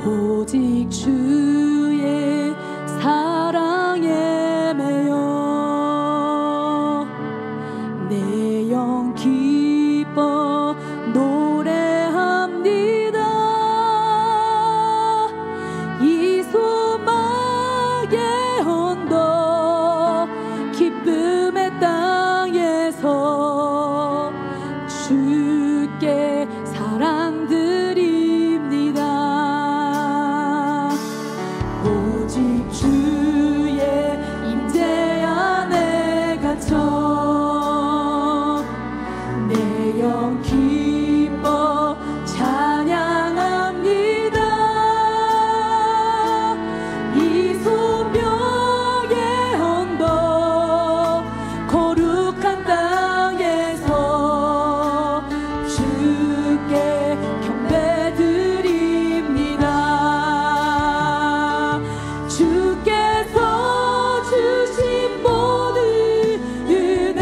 오직 주의 사랑에 매여 내 영 기뻐 노래합니다. 이 소망의 언덕 기쁨의 땅에서 주께 사랑 드립니다. 오직 주의 임재 안에 갇혀 내 영 기뻐 찬양합니다. 이 소명의 언덕 거룩한 땅에서 주께 경배드립니다. 주께서 주신 모든 은혜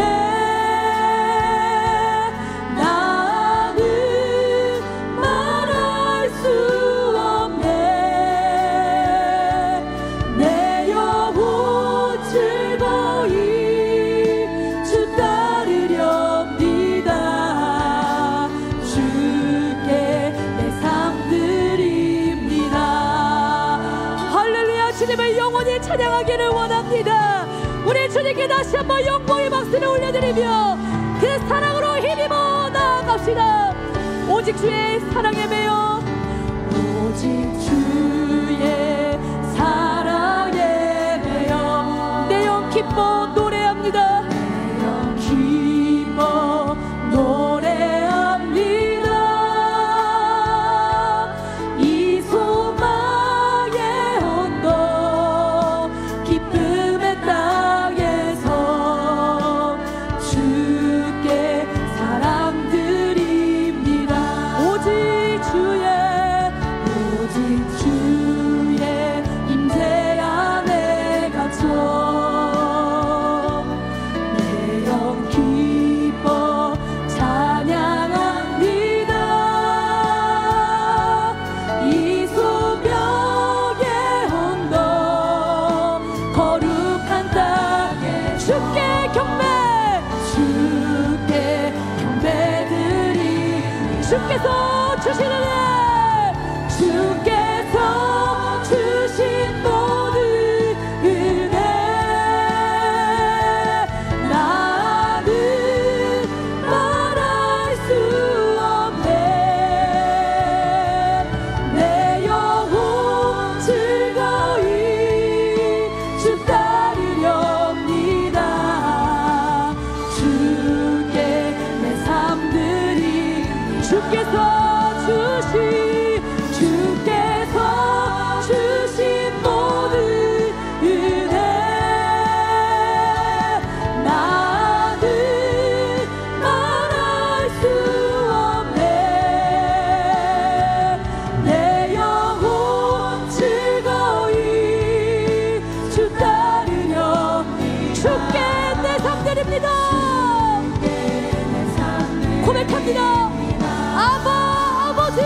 나는 말할 수 없네. 내 영혼 즐거이 주 따르렵니다. 주께 내 삶 드립니다. 할렐루야. 주님을 영원히 찬양하기를 원합니다. 우리 주님께 다시 한번 영광의 박수를 올려드리며 그 사랑으로 힘입어 나아갑시다. 오직 주의 사랑에 매여 오직 주의 사랑에 매여 내 영 기뻐 노래합니다. 내 영 기뻐 노래합니다. 이 소망의 언덕 기쁨의 땅에서 주께 사랑 드립니다. 오직 주의 임재 안에 갇혀 내 영 기뻐 찬양합니다. 이 소명의 언덕 거룩한 땅에 주께 경배드리 주께서 주신 은혜 주께서 주신 모든 은혜 나는 말할 수 없네. 내 영혼 즐거이 주 따르렵니다. 주께 내 삶 드리 주께서 주신 모든 은혜 나는 말할 수 없네. 내 영혼 즐거이 주 따르렵니다. 주께 내 삶 드립니다. 고백합니다. 아버지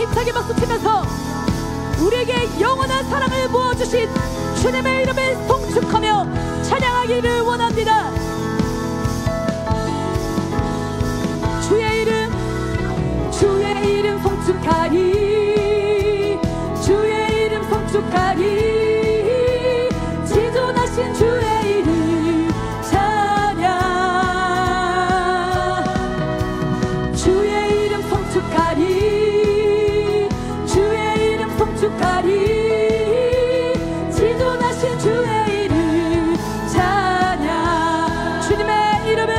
힘차게 박수치면서 우리에게 영원한 사랑을 부어주신 주님의 이름을 송축하며 찬양하기를 원합니다. 주의 이름 송축하리, 주의 이름 송축하리, 지존하신 주의 이름 찬양. 주의 이름 송축하리, 주의 이름 송축하리, 지존하신 주의 이름 찬양. 주님의 이름은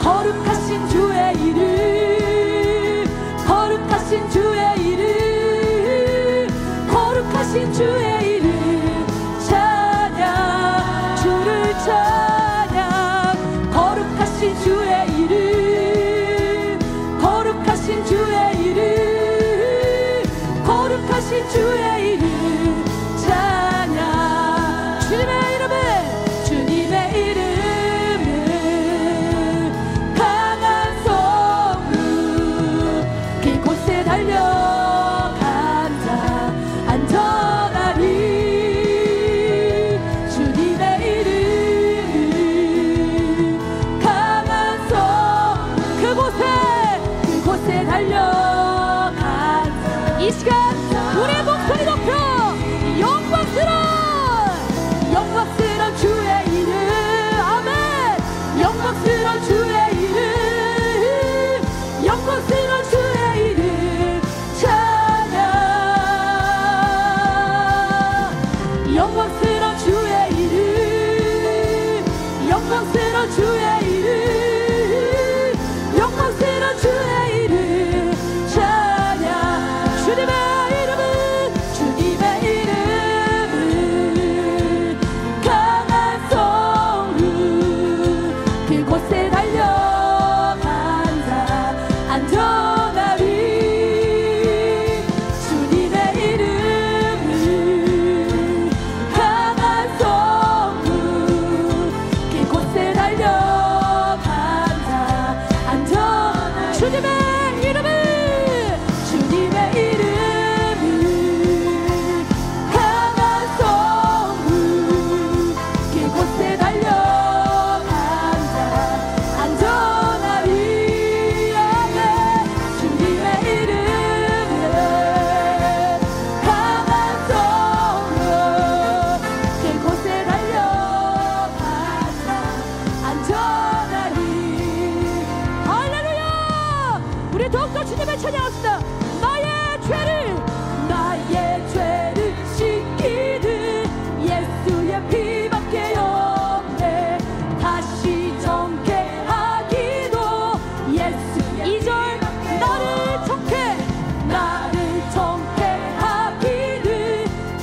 거룩하신 주의 이름, 거룩하신 주의 이름, 거룩하신 주의 이름 찬양. 주를 찬양. 거룩하신 주의 이름, 거룩하신 주의 이름, 거룩하신 주의 이름 찬양. 주님의 이름은 이 시간 우리의 목소리 높여 영광스러운 주의 이름. 아멘. 영광스러운 주의 이름, 영광스러운 주의 이름 찬양. 영광스러운 주의 이름, 영광스러운 주의 이름, 영광스러운 주의 이름 찬양. 주님의 이름은 강한 성루, 그곳에 달려간다 안전하리. 주님의 이름은 강한 성루, 그곳에 달려간다 안전하리. 주님의 이름은 더욱더 주님을 찬양합시다. 나의 죄를 씻기는 예수의 피밖에 없네. 다시 정케하기도 예수의 2절 나를 정케하기는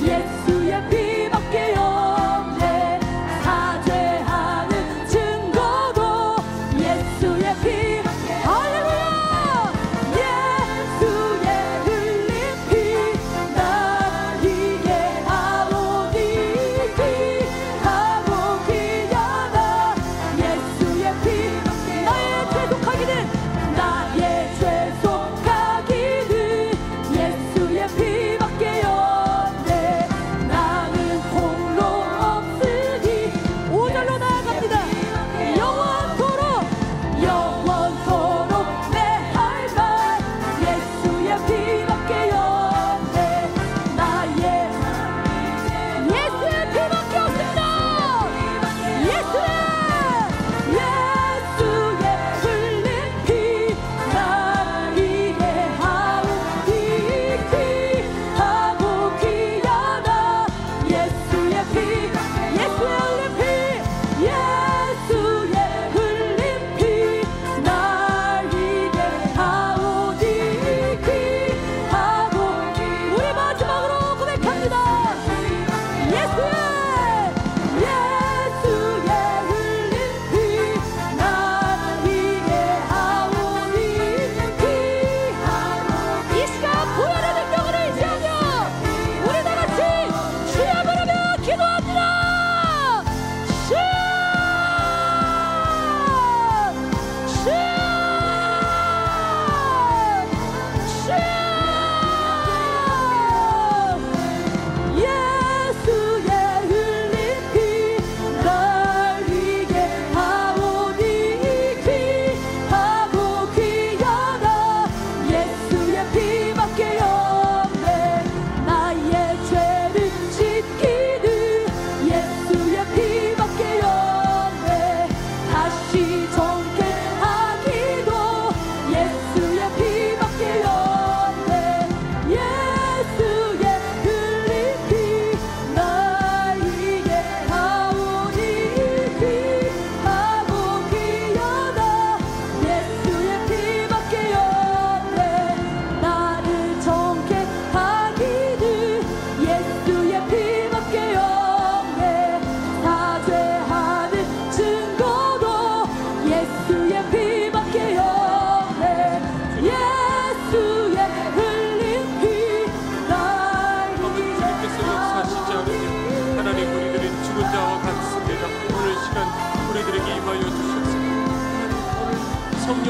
예수의 피밖에 없네. 사죄하는 증거도 예수의 피밖에. 할렐루야.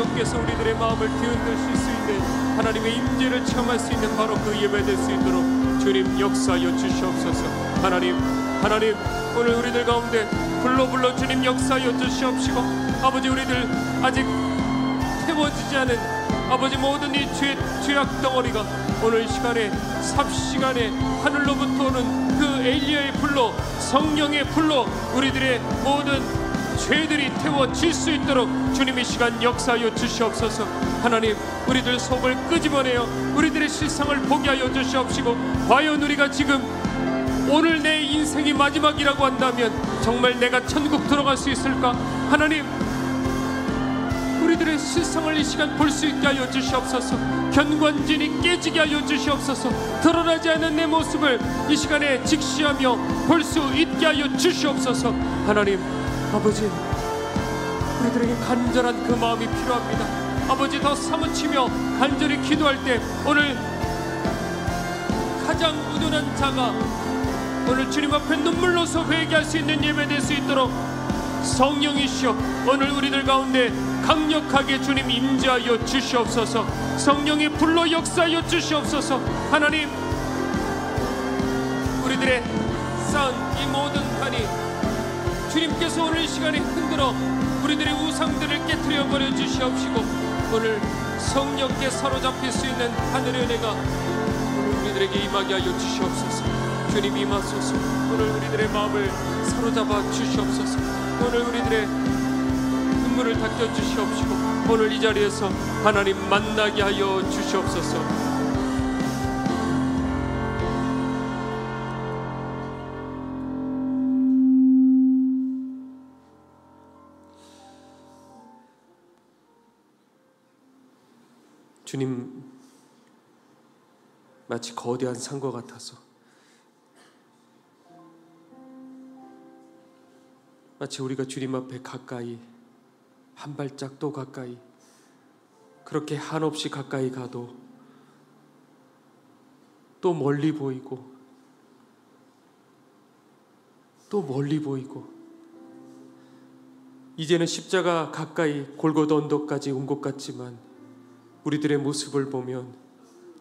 성령께서 우리들의 마음을 뒤흔드실 수 있는 하나님의 임재를 체험할 수 있는 바로 그 예배 될 수 있도록 주님 역사하여 주시옵소서. 하나님 오늘 우리들 가운데 불러 주님 역사하여 주시옵시고, 아버지 우리들 아직 태워지지 않은 아버지 모든 이 죄악 덩어리가 오늘 시간에 삽시간에 하늘로부터 오는 그 엘리야의 불로, 성령의 불로 우리들의 모든 죄들이 태워질 수 있도록 주님 이 시간 역사하여 주시옵소서. 하나님 우리들 속을 끄집어내어 우리들의 실상을 보게 하여 주시옵시고, 과연 우리가 지금 오늘 내 인생이 마지막이라고 한다면 정말 내가 천국 들어갈 수 있을까? 하나님 우리들의 실상을 이 시간 볼 수 있게 하여 주시옵소서. 견관진이 깨지게 하여 주시옵소서. 드러나지 않은 내 모습을 이 시간에 직시하며 볼 수 있게 하여 주시옵소서. 하나님 아버지 우리들에게 간절한 그 마음이 필요합니다. 아버지 더 사무치며 간절히 기도할 때 오늘 가장 우둔한 자가 오늘 주님 앞에 눈물로서 회개할 수 있는 예배 될 수 있도록 성령이시여 오늘 우리들 가운데 강력하게 주님 임재하여 주시옵소서. 성령의 불로 역사하여 주시옵소서. 하나님 우리들의 쌓은 이 모든 판이 주님께서 오늘 이 시간에 흔들어 우리들의 우상들을 깨트려 버려 주시옵시고, 오늘 성령께 사로잡힐 수 있는 하늘의 은혜가 오늘 우리들에게 임하게 하여 주시옵소서. 주님 임하소서. 오늘 우리들의 마음을 사로잡아 주시옵소서. 오늘 우리들의 눈물을 닦여 주시옵시고, 오늘 이 자리에서 하나님 만나게 하여 주시옵소서. 주님 마치 거대한 산과 같아서, 마치 우리가 주님 앞에 가까이 한 발짝 또 가까이 그렇게 한없이 가까이 가도 또 멀리 보이고 또 멀리 보이고, 이제는 십자가 가까이 골고다 언덕까지 온 것 같지만 우리들의 모습을 보면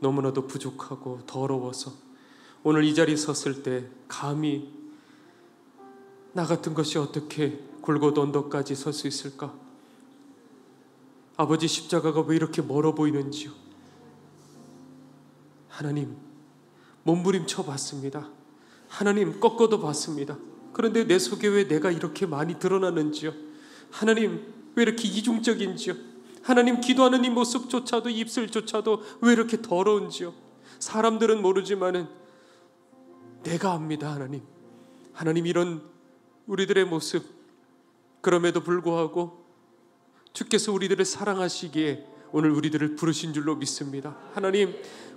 너무나도 부족하고 더러워서 오늘 이 자리에 섰을 때 감히 나 같은 것이 어떻게 골고다 언덕까지 설 수 있을까? 아버지 십자가가 왜 이렇게 멀어 보이는지요? 하나님 몸부림쳐 봤습니다. 하나님 꺾어도 봤습니다. 그런데 내 속에 왜 내가 이렇게 많이 드러나는지요? 하나님 왜 이렇게 이중적인지요? 하나님 기도하는 이 모습조차도, 입술조차도 왜 이렇게 더러운지요? 사람들은 모르지만은 내가 압니다. 하나님 이런 우리들의 모습, 그럼에도 불구하고 주께서 우리들을 사랑하시기에 오늘 우리들을 부르신 줄로 믿습니다. 하나님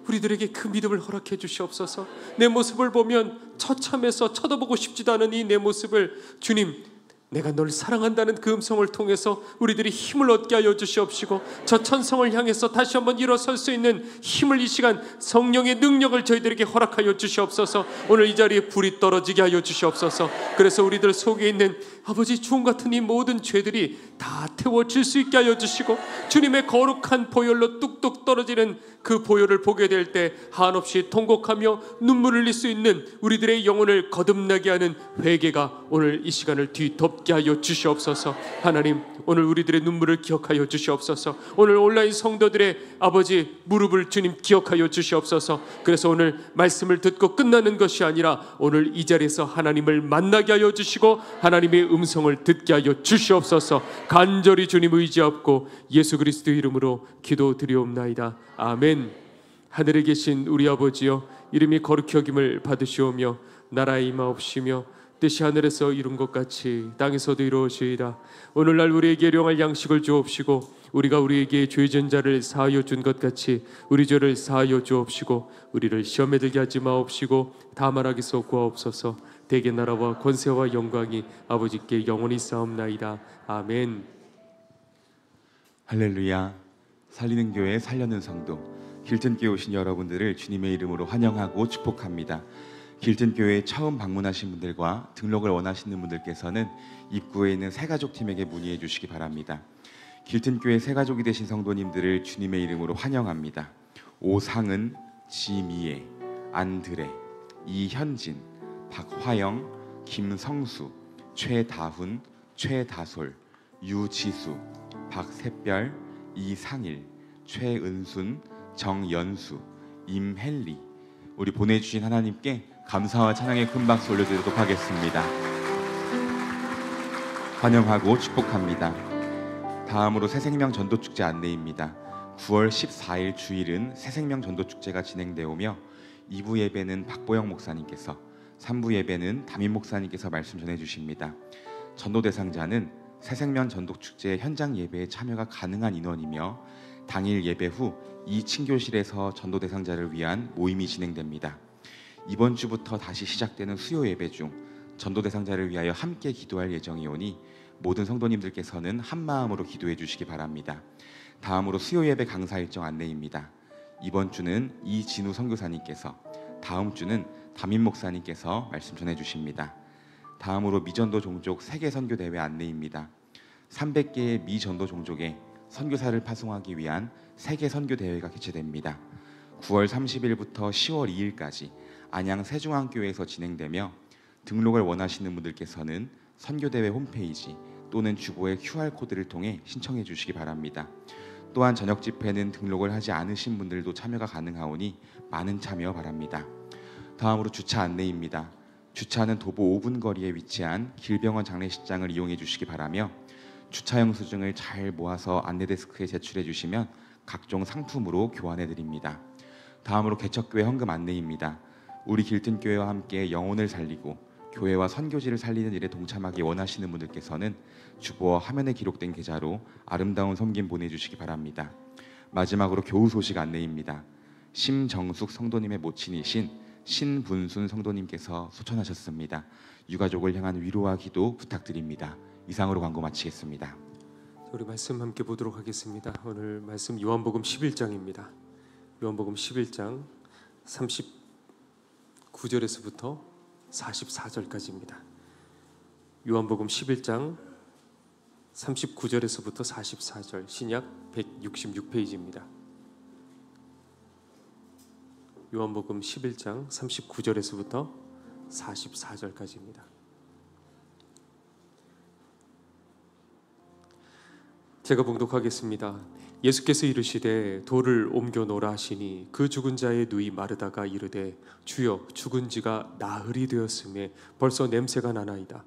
우리들에게 그 믿음을 허락해 주시옵소서. 내 모습을 보면 처참해서 쳐다보고 싶지도 않은 이 내 모습을 주님, 내가 널 사랑한다는 그 음성을 통해서 우리들이 힘을 얻게 하여 주시옵시고, 저 천성을 향해서 다시 한번 일어설 수 있는 힘을 이 시간 성령의 능력을 저희들에게 허락하여 주시옵소서. 오늘 이 자리에 불이 떨어지게 하여 주시옵소서. 그래서 우리들 속에 있는 아버지 주홍 같은 이 모든 죄들이 다 태워질 수 있게 하여 주시고, 주님의 거룩한 보혈로 뚝뚝 떨어지는 그 보혈을 보게 될 때 한없이 통곡하며 눈물을 흘릴 수 있는 우리들의 영혼을 거듭나게 하는 회개가 오늘 이 시간을 뒤덮게 하여 주시옵소서. 하나님 오늘 우리들의 눈물을 기억하여 주시옵소서. 오늘 온라인 성도들의 아버지 무릎을 주님 기억하여 주시옵소서. 그래서 오늘 말씀을 듣고 끝나는 것이 아니라 오늘 이 자리에서 하나님을 만나게 하여 주시고 하나님의 음성을 듣게 하여 주시옵소서. 간절히 주님 의지하옵고 예수 그리스도 이름으로 기도드리옵나이다. 아멘. 하늘에 계신 우리 아버지여, 이름이 거룩히 여김을 받으시오며 나라에 임하옵시며 뜻이 하늘에서 이룬 것 같이 땅에서도 이루어지이다. 오늘날 우리에게 일용할 양식을 주옵시고 우리가 우리에게 죄진 자를 사하여 준 것 같이 우리 죄를 사하여 주옵시고 우리를 시험에 들게 하지 마옵시고 다만 악에서 구하옵소서. 대개 나라와 권세와 영광이 아버지께 영원히 싸움나이다. 아멘. 할렐루야. 살리는 교회 살려는 성도, 길전교회 오신 여러분들을 주님의 이름으로 환영하고 축복합니다. 길전교회에 처음 방문하신 분들과 등록을 원하시는 분들께서는 입구에 있는 새가족팀에게 문의해 주시기 바랍니다. 길튼교회 새가족이 되신 성도님들을 주님의 이름으로 환영합니다. 오상은, 지미애, 안드레, 이현진, 박화영, 김성수, 최다훈, 최다솔, 유지수, 박샛별, 이상일, 최은순, 정연수, 임헬리, 우리 보내주신 하나님께 감사와 찬양의 큰 박수 올려드리도록 하겠습니다. 환영하고 축복합니다. 다음으로 새생명 전도축제 안내입니다. 9월 14일 주일은 새생명 전도축제가 진행되어 오며 2부 예배는 박보영 목사님께서, 3부 예배는 담임 목사님께서 말씀 전해주십니다. 전도 대상자는 새생명 전도축제 현장 예배에 참여가 가능한 인원이며 당일 예배 후 이 친교실에서 전도 대상자를 위한 모임이 진행됩니다. 이번 주부터 다시 시작되는 수요 예배 중 전도 대상자를 위하여 함께 기도할 예정이오니 모든 성도님들께서는 한 마음으로 기도해 주시기 바랍니다. 다음으로 수요 예배 강사 일정 안내입니다. 이번 주는 이진우 선교사님께서, 다음 주는 담임 목사님께서 말씀 전해 주십니다. 다음으로 미전도 종족 세계 선교 대회 안내입니다. 300개의 미전도 종족에 선교사를 파송하기 위한 세계 선교 대회가 개최됩니다. 9월 30일부터 10월 2일까지 안양 세중앙교회에서 진행되며 등록을 원하시는 분들께서는 선교대회 홈페이지 또는 주보의 QR코드를 통해 신청해 주시기 바랍니다. 또한 저녁 집회는 등록을 하지 않으신 분들도 참여가 가능하오니 많은 참여 바랍니다. 다음으로 주차 안내입니다. 주차는 도보 5분 거리에 위치한 길병원 장례식장을 이용해 주시기 바라며 주차 영수증을 잘 모아서 안내데스크에 제출해 주시면 각종 상품으로 교환해 드립니다. 다음으로 개척교회 헌금 안내입니다. 우리 길튼교회와 함께 영혼을 살리고 교회와 선교지를 살리는 일에 동참하기 원하시는 분들께서는 주보와 화면에 기록된 계좌로 아름다운 섬김 보내주시기 바랍니다. 마지막으로 교우 소식 안내입니다. 심정숙 성도님의 모친이신 신분순 성도님께서 소천하셨습니다. 유가족을 향한 위로와 기도 부탁드립니다. 이상으로 광고 마치겠습니다. 우리 말씀 함께 보도록 하겠습니다. 오늘 말씀 요한복음 11장입니다. 요한복음 11장 39절에서부터 44절까지입니다. 요한복음 11장 39절에서부터 44절, 신약 166페이지입니다. 요한복음 11장 39절에서부터 44절까지입니다. 제가 봉독하겠습니다. 예수께서 이르시되 돌을 옮겨 놓으라 하시니 그 죽은 자의 누이 마르다가 이르되 주여 죽은 지가 나흘이 되었음에 벌써 냄새가 나나이다.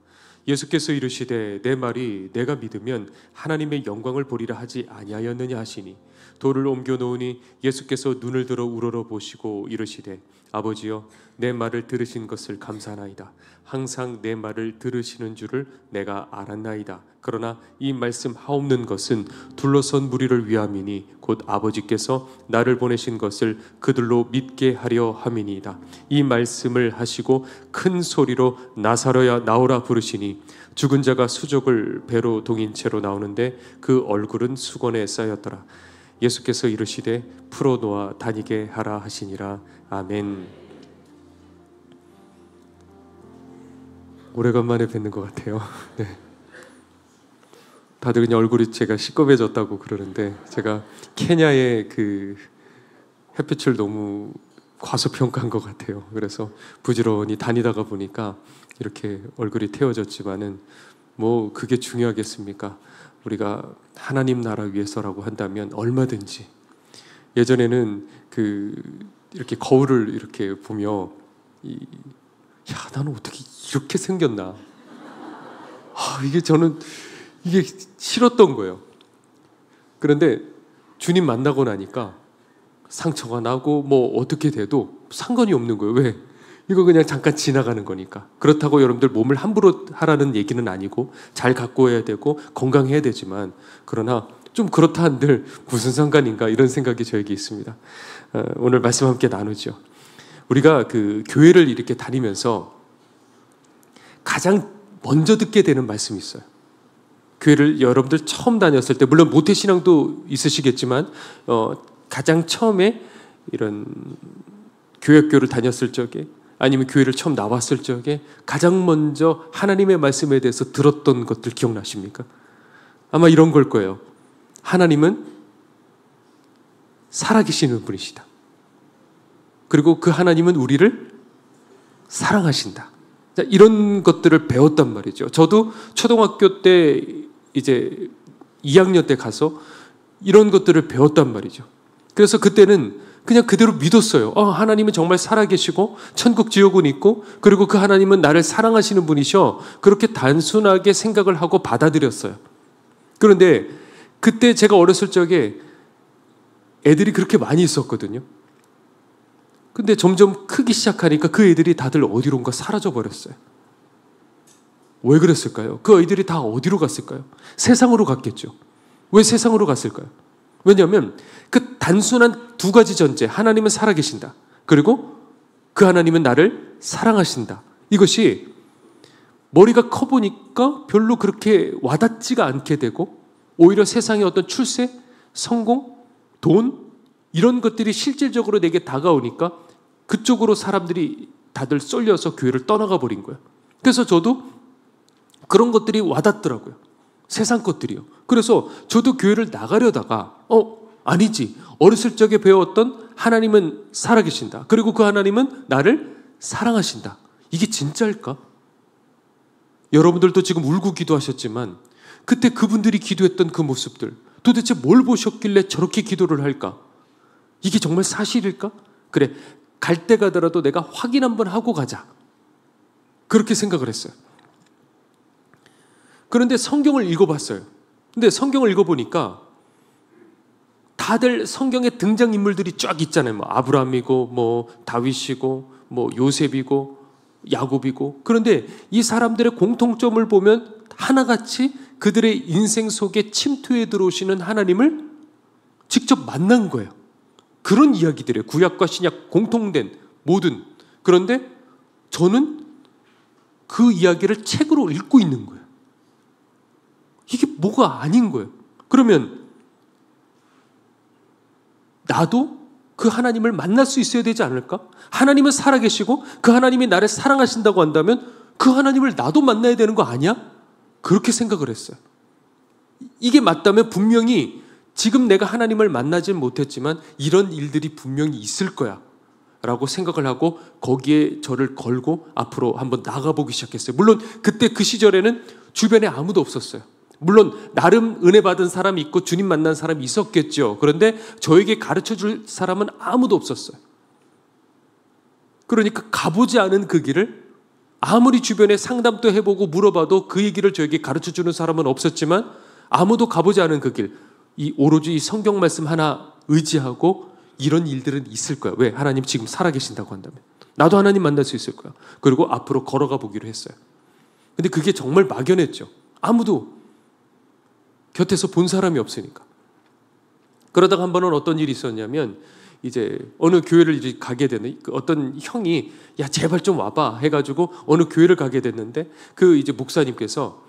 예수께서 이르시되 내 말이 내가 믿으면 하나님의 영광을 보리라 하지 아니하였느냐 하시니 돌을 옮겨 놓으니 예수께서 눈을 들어 우러러 보시고 이르시되 아버지여 내 말을 들으신 것을 감사하나이다. 항상 내 말을 들으시는 줄을 내가 알았나이다. 그러나 이 말씀 하옵는 것은 둘러선 무리를 위함이니 곧 아버지께서 나를 보내신 것을 그들로 믿게 하려 함이니이다. 이 말씀을 하시고 큰 소리로 나사로야 나오라 부르시니 죽은 자가 수족을 배로 동인 채로 나오는데 그 얼굴은 수건에 쌓였더라. 예수께서 이르시되 풀어놓아 다니게 하라 하시니라. 아멘. 오래간만에 뵙는 것 같아요. 네. 다들 그냥 얼굴이 제가 시꺼매졌다고 그러는데 제가 케냐의 그 햇빛을 너무 과소평가한 것 같아요. 그래서 부지런히 다니다가 보니까 이렇게 얼굴이 태워졌지만은 뭐 그게 중요하겠습니까? 우리가 하나님 나라 위해서라고 한다면 얼마든지. 예전에는 이렇게 거울을 이렇게 보며 야 나는 어떻게 이렇게 생겼나? 저는 이게 싫었던 거예요. 그런데 주님 만나고 나니까 상처가 나고 뭐 어떻게 돼도 상관이 없는 거예요. 왜? 이거 그냥 잠깐 지나가는 거니까. 그렇다고 여러분들 몸을 함부로 하라는 얘기는 아니고 잘 가꿔야 되고 건강해야 되지만 그러나 좀 그렇다 한들 무슨 상관인가 이런 생각이 저에게 있습니다. 오늘 말씀 함께 나누죠. 우리가 그 교회를 이렇게 다니면서 가장 먼저 듣게 되는 말씀이 있어요. 교회를 여러분들 처음 다녔을 때 물론 모태신앙도 있으시겠지만 가장 처음에 이런 교회학교를 다녔을 적에 아니면 교회를 처음 나왔을 적에 가장 먼저 하나님의 말씀에 대해서 들었던 것들 기억나십니까? 아마 이런 걸 거예요. 하나님은 살아계시는 분이시다. 그리고 그 하나님은 우리를 사랑하신다. 자, 이런 것들을 배웠단 말이죠. 저도 초등학교 때 이제 2학년 때 가서 이런 것들을 배웠단 말이죠. 그래서 그때는 그냥 그대로 믿었어요. 하나님은 정말 살아계시고 천국 지옥은 있고 그리고 그 하나님은 나를 사랑하시는 분이셔. 그렇게 단순하게 생각을 하고 받아들였어요. 그런데 그때 제가 어렸을 적에 애들이 그렇게 많이 있었거든요. 근데 점점 크기 시작하니까 그 애들이 다들 어디론가 사라져 버렸어요. 왜 그랬을까요? 그 아이들이 다 어디로 갔을까요? 세상으로 갔겠죠. 왜 세상으로 갔을까요? 왜냐하면 그 단순한 두 가지 전제, 하나님은 살아계신다. 그리고 그 하나님은 나를 사랑하신다. 이것이 머리가 커보니까 별로 그렇게 와닿지가 않게 되고 오히려 세상의 어떤 출세, 성공, 돈 이런 것들이 실질적으로 내게 다가오니까 그쪽으로 사람들이 다들 쏠려서 교회를 떠나가 버린 거예요. 그래서 저도 그런 것들이 와닿더라고요. 세상 것들이요. 그래서 저도 교회를 나가려다가 아니지. 어렸을 적에 배웠던 하나님은 살아계신다. 그리고 그 하나님은 나를 사랑하신다. 이게 진짜일까? 여러분들도 지금 울고 기도하셨지만 그때 그분들이 기도했던 그 모습들 도대체 뭘 보셨길래 저렇게 기도를 할까? 이게 정말 사실일까? 그래, 갈 때 가더라도 내가 확인 한번 하고 가자. 그렇게 생각을 했어요. 그런데 성경을 읽어봤어요. 근데 성경을 읽어보니까 다들 성경에 등장인물들이 쫙 있잖아요. 뭐 아브라함이고 뭐 다윗이고 뭐 요셉이고 야곱이고. 그런데 이 사람들의 공통점을 보면 하나같이 그들의 인생 속에 침투해 들어오시는 하나님을 직접 만난 거예요. 그런 이야기들이에요. 구약과 신약 공통된 모든. 그런데 저는 그 이야기를 책으로 읽고 있는 거예요. 이게 뭐가 아닌 거예요. 그러면 나도 그 하나님을 만날 수 있어야 되지 않을까? 하나님은 살아계시고 그 하나님이 나를 사랑하신다고 한다면 그 하나님을 나도 만나야 되는 거 아니야? 그렇게 생각을 했어요. 이게 맞다면 분명히 지금 내가 하나님을 만나진 못했지만 이런 일들이 분명히 있을 거야 라고 생각을 하고 거기에 저를 걸고 앞으로 한번 나가보기 시작했어요. 물론 그때 그 시절에는 주변에 아무도 없었어요. 물론 나름 은혜 받은 사람이 있고 주님 만난 사람이 있었겠죠. 그런데 저에게 가르쳐 줄 사람은 아무도 없었어요. 그러니까 가보지 않은 그 길을 아무리 주변에 상담도 해보고 물어봐도 그 얘기를 저에게 가르쳐 주는 사람은 없었지만 아무도 가보지 않은 그 길, 이 오로지 이 성경 말씀 하나 의지하고 이런 일들은 있을 거야. 왜? 하나님 지금 살아계신다고 한다면. 나도 하나님 만날 수 있을 거야. 그리고 앞으로 걸어가 보기로 했어요. 근데 그게 정말 막연했죠. 아무도 곁에서 본 사람이 없으니까. 그러다가 한 번은 어떤 일이 있었냐면 이제 어느 교회를 이제 가게 되는 어떤 형이 야 제발 좀 와봐 해가지고 어느 교회를 가게 됐는데 그 이제 목사님께서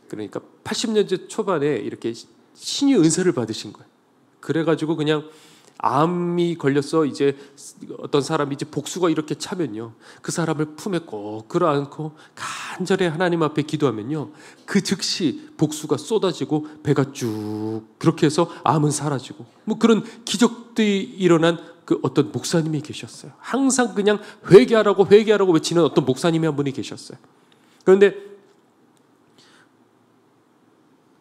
그러니까 80년대 초반에 이렇게 신의 은사를 받으신 거예요. 그래가지고 그냥 암이 걸려서 이제 어떤 사람이 이제 복수가 이렇게 차면요, 그 사람을 품에 꼭 끌어안고 간절히 하나님 앞에 기도하면요, 그 즉시 복수가 쏟아지고 배가 쭉 그렇게 해서 암은 사라지고 뭐 그런 기적들이 일어난 그 어떤 목사님이 계셨어요. 항상 그냥 회개하라고 외치는 어떤 목사님이 한 분이 계셨어요. 그런데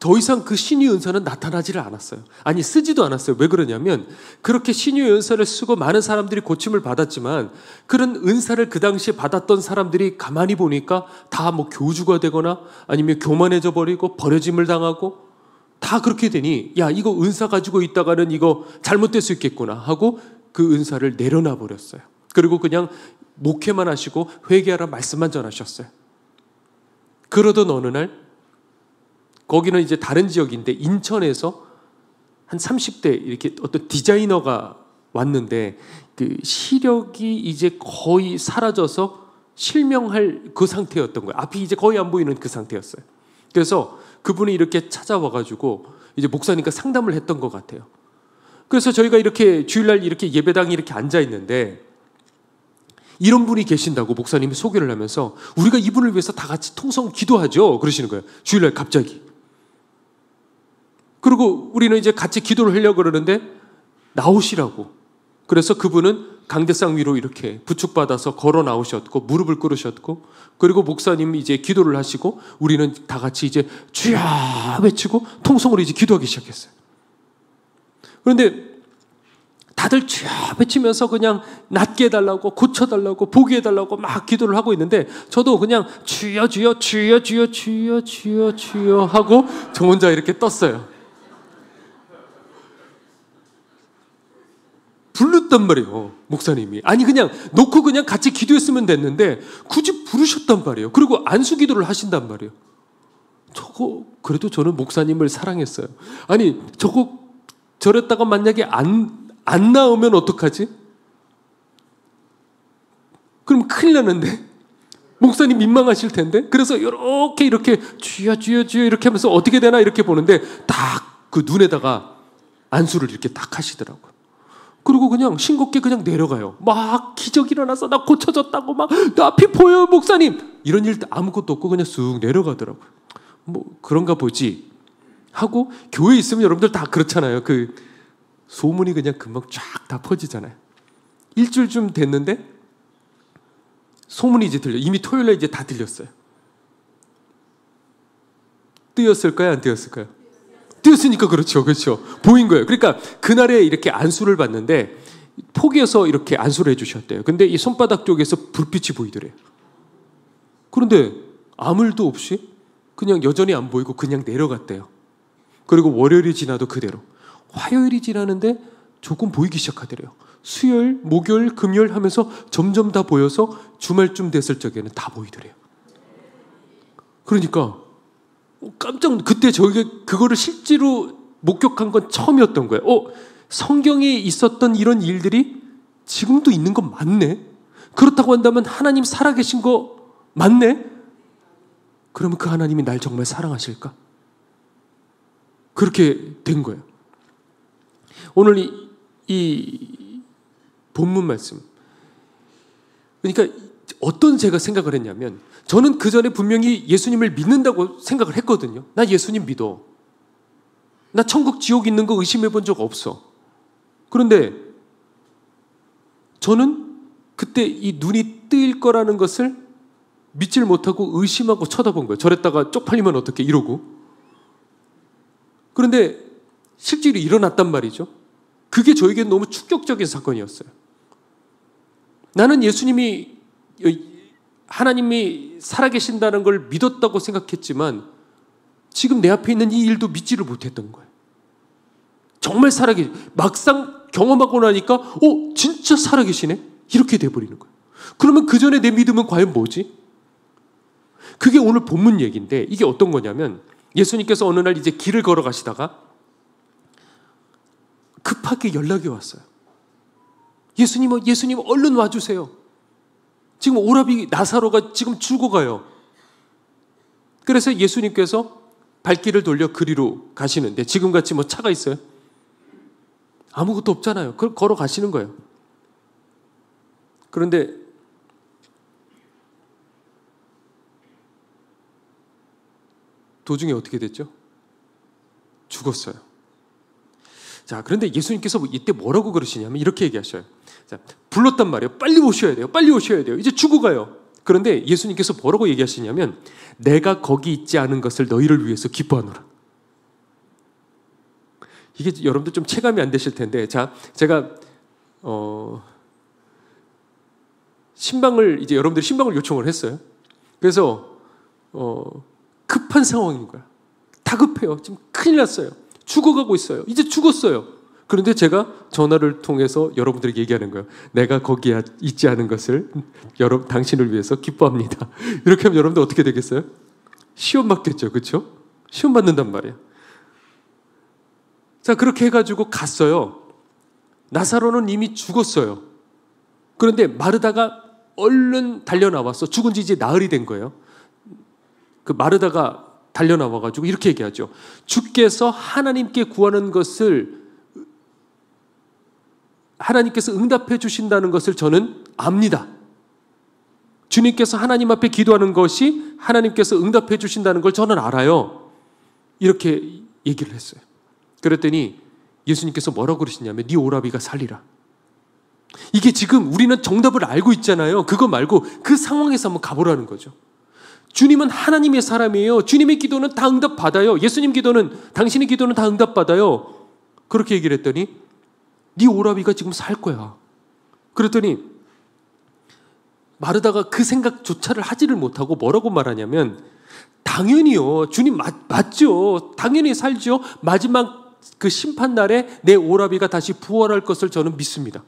더 이상 그 신의 은사는 나타나지를 않았어요. 아니 쓰지도 않았어요. 왜 그러냐면 그렇게 신의 은사를 쓰고 많은 사람들이 고침을 받았지만 그런 은사를 그 당시에 받았던 사람들이 가만히 보니까 다 뭐 교주가 되거나 아니면 교만해져 버리고 버려짐을 당하고 다 그렇게 되니 야 이거 은사 가지고 있다가는 이거 잘못될 수 있겠구나 하고 그 은사를 내려놔 버렸어요. 그리고 그냥 목회만 하시고 회개하라 말씀만 전하셨어요. 그러던 어느 날 거기는 이제 다른 지역인데 인천에서 한 30대 이렇게 어떤 디자이너가 왔는데 그 시력이 이제 거의 사라져서 실명할 그 상태였던 거예요. 앞이 이제 거의 안 보이는 그 상태였어요. 그래서 그분이 이렇게 찾아와가지고 이제 목사님과 상담을 했던 것 같아요. 그래서 저희가 이렇게 주일날 이렇게 예배당에 이렇게 앉아 있는데 이런 분이 계신다고 목사님이 소개를 하면서 우리가 이분을 위해서 다 같이 통성 기도하죠. 그러시는 거예요. 주일날 갑자기. 그리고 우리는 이제 같이 기도를 하려고 그러는데 나오시라고. 그래서 그분은 강대상 위로 이렇게 부축받아서 걸어 나오셨고 무릎을 꿇으셨고, 그리고 목사님이 이제 기도를 하시고 우리는 다 같이 이제 주여 외치고 통성으로 이제 기도하기 시작했어요. 그런데 다들 주여 외치면서 그냥 낫게 해달라고, 고쳐달라고, 보게 해달라고 막 기도를 하고 있는데 저도 그냥 주여 주여 주여 주여 주여 주여 주여 하고 저 혼자 이렇게 떴어요. 불렀단 말이에요, 목사님이. 아니 그냥 놓고 그냥 같이 기도했으면 됐는데 굳이 부르셨단 말이에요. 그리고 안수 기도를 하신단 말이에요. 저거 그래도 저는 목사님을 사랑했어요. 아니 저거 저랬다가 만약에 안 나오면 어떡하지? 그럼 큰일 나는데 목사님 민망하실 텐데. 그래서 이렇게 주여 주여 주여 이렇게 하면서 어떻게 되나 이렇게 보는데 딱 그 눈에다가 안수를 이렇게 딱 하시더라고요. 그리고 그냥 싱겁게 그냥 내려가요. 막 기적이 일어나서 나 고쳐졌다고 막 나 앞이 보여요 목사님. 이런 일 아무것도 없고 그냥 쑥 내려가더라고요. 뭐 그런가 보지 하고, 교회에 있으면 여러분들 다 그렇잖아요. 그 소문이 그냥 금방 쫙 다 퍼지잖아요. 일주일쯤 됐는데 소문이 이제 들려. 이미 토요일에 이제 다 들렸어요. 뜨였을까요? 안 뜨였을까요? 뜨였으니까 그렇죠. 그렇죠. 보인 거예요. 그러니까 그날에 이렇게 안수를 받는데 포기해서 이렇게 안수를 해주셨대요. 근데 이 손바닥 쪽에서 불빛이 보이더래요. 그런데 아무 일도 없이 그냥 여전히 안 보이고 그냥 내려갔대요. 그리고 월요일이 지나도 그대로. 화요일이 지나는데 조금 보이기 시작하더래요. 수요일, 목요일, 금요일 하면서 점점 다 보여서 주말쯤 됐을 적에는 다 보이더래요. 그러니까 깜짝, 그때 저희가 그거를 실제로 목격한 건 처음이었던 거예요. 성경에 있었던 이런 일들이 지금도 있는 건 맞네. 그렇다고 한다면 하나님 살아계신 거 맞네. 그러면 그 하나님이 날 정말 사랑하실까? 그렇게 된 거예요. 오늘 이 본문 말씀, 그러니까 어떤 제가 생각을 했냐면, 저는 그 전에 분명히 예수님을 믿는다고 생각을 했거든요. 나 예수님 믿어. 나 천국 지옥 있는 거 의심해 본 적 없어. 그런데 저는 그때 이 눈이 뜨일 거라는 것을 믿질 못하고 의심하고 쳐다본 거예요. 저랬다가 쪽팔리면 어떻게 이러고. 그런데 실제로 일어났단 말이죠. 그게 저에게 너무 충격적인 사건이었어요. 나는 예수님이, 하나님이 살아계신다는 걸 믿었다고 생각했지만 지금 내 앞에 있는 이 일도 믿지를 못했던 거예요. 정말 막상 경험하고 나니까 진짜 살아계시네? 이렇게 돼버리는 거예요. 그러면 그 전에 내 믿음은 과연 뭐지? 그게 오늘 본문 얘기인데, 이게 어떤 거냐면 예수님께서 어느 날 이제 길을 걸어가시다가 급하게 연락이 왔어요. 예수님 얼른 와주세요. 지금 오라비 나사로가 지금 죽어가요. 그래서 예수님께서 발길을 돌려 그리로 가시는데, 지금같이 뭐 차가 있어요? 아무것도 없잖아요. 그걸 걸어가시는 거예요. 그런데 도중에 어떻게 됐죠? 죽었어요. 자, 그런데 예수님께서 이때 뭐라고 그러시냐면 이렇게 얘기하셔요. 자, 불렀단 말이에요. 빨리 오셔야 돼요. 빨리 오셔야 돼요. 이제 죽어가요. 그런데 예수님께서 뭐라고 얘기하시냐면, 내가 거기 있지 않은 것을 너희를 위해서 기뻐하노라. 이게 여러분들 좀 체감이 안 되실 텐데, 자, 제가 이제 여러분들이 신방을 요청을 했어요. 그래서 급한 상황인 거야. 다급해요. 지금 큰일 났어요. 죽어가고 있어요. 이제 죽었어요. 그런데 제가 전화를 통해서 여러분들에게 얘기하는 거예요. 내가 거기에 있지 않은 것을 당신을 위해서 기뻐합니다. 이렇게 하면 여러분들 어떻게 되겠어요? 시험 받겠죠. 그렇죠? 시험 받는단 말이에요. 자, 그렇게 해가지고 갔어요. 나사로는 이미 죽었어요. 그런데 마르다가 얼른 달려나와서, 죽은 지 이제 나흘이 된 거예요. 그 마르다가 달려나와가지고 이렇게 얘기하죠. 주께서 하나님께 구하는 것을 하나님께서 응답해 주신다는 것을 저는 압니다. 주님께서 하나님 앞에 기도하는 것이 하나님께서 응답해 주신다는 걸 저는 알아요. 이렇게 얘기를 했어요. 그랬더니 예수님께서 뭐라고 그러시냐면 네 오라비가 살리라. 이게 지금 우리는 정답을 알고 있잖아요. 그거 말고 그 상황에서 한번 가보라는 거죠. 주님은 하나님의 사람이에요. 주님의 기도는 다 응답받아요. 예수님 기도는, 당신의 기도는 다 응답받아요. 그렇게 얘기를 했더니 네 오라비가 지금 살 거야. 그랬더니 마르다가 그 생각조차를 하지를 못하고 뭐라고 말하냐면 당연히요. 주님 맞죠. 당연히 살죠. 마지막 그 심판날에 내 오라비가 다시 부활할 것을 저는 믿습니다.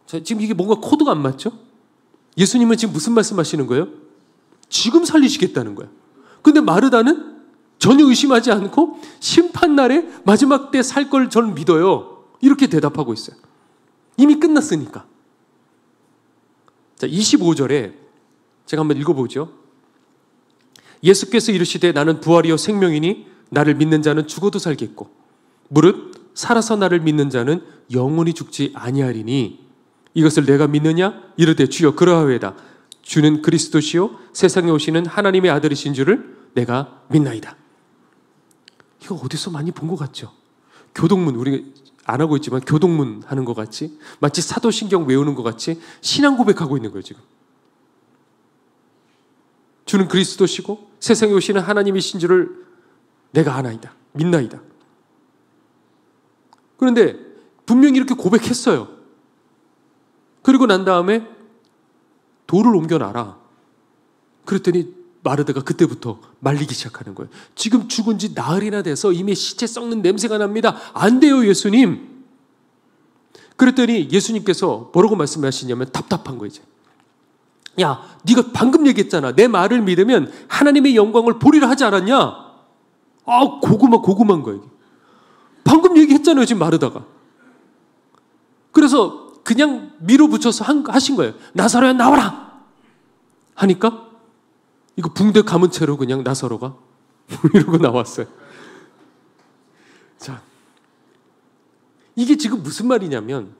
자, 지금 이게 뭔가 코드가 안 맞죠? 예수님은 지금 무슨 말씀하시는 거예요? 지금 살리시겠다는 거예요. 근데 마르다는 전혀 의심하지 않고 심판날에 마지막 때 살 걸 저는 믿어요. 이렇게 대답하고 있어요. 이미 끝났으니까. 자, 25절에 제가 한번 읽어보죠. 예수께서 이르시되 나는 부활이요 생명이니 나를 믿는 자는 죽어도 살겠고 무릇 살아서 나를 믿는 자는 영원히 죽지 아니하리니 이것을 내가 믿느냐? 이르되 주여 그러하외다. 주는 그리스도시요 세상에 오시는 하나님의 아들이신 줄을 내가 믿나이다. 이거 어디서 많이 본 것 같죠? 교동문, 우리 안 하고 있지만 교동문 하는 것 같이 마치 사도신경 외우는 것 같이 신앙 고백하고 있는 거예요. 지금 주는 그리스도시고 세상에 오시는 하나님이신 줄을 내가 아나이다. 믿나이다. 그런데 분명히 이렇게 고백했어요. 그리고 난 다음에 돌을 옮겨놔라. 그랬더니 마르다가 그때부터 말리기 시작하는 거예요. 지금 죽은 지 나흘이나 돼서 이미 시체 썩는 냄새가 납니다. 안 돼요, 예수님. 그랬더니 예수님께서 뭐라고 말씀하시냐면 답답한 거예요. 이제. 야, 네가 방금 얘기했잖아. 내 말을 믿으면 하나님의 영광을 보리라 하지 않았냐? 아, 고구마인 거예요. 방금 얘기했잖아요, 지금 마르다가. 그래서 그냥 밀어붙여서 하신 거예요. 나사로야 나와라! 하니까 이거 붕대 감은 채로 그냥 나사로가 이러고 나왔어요. 자, 이게 지금 무슨 말이냐면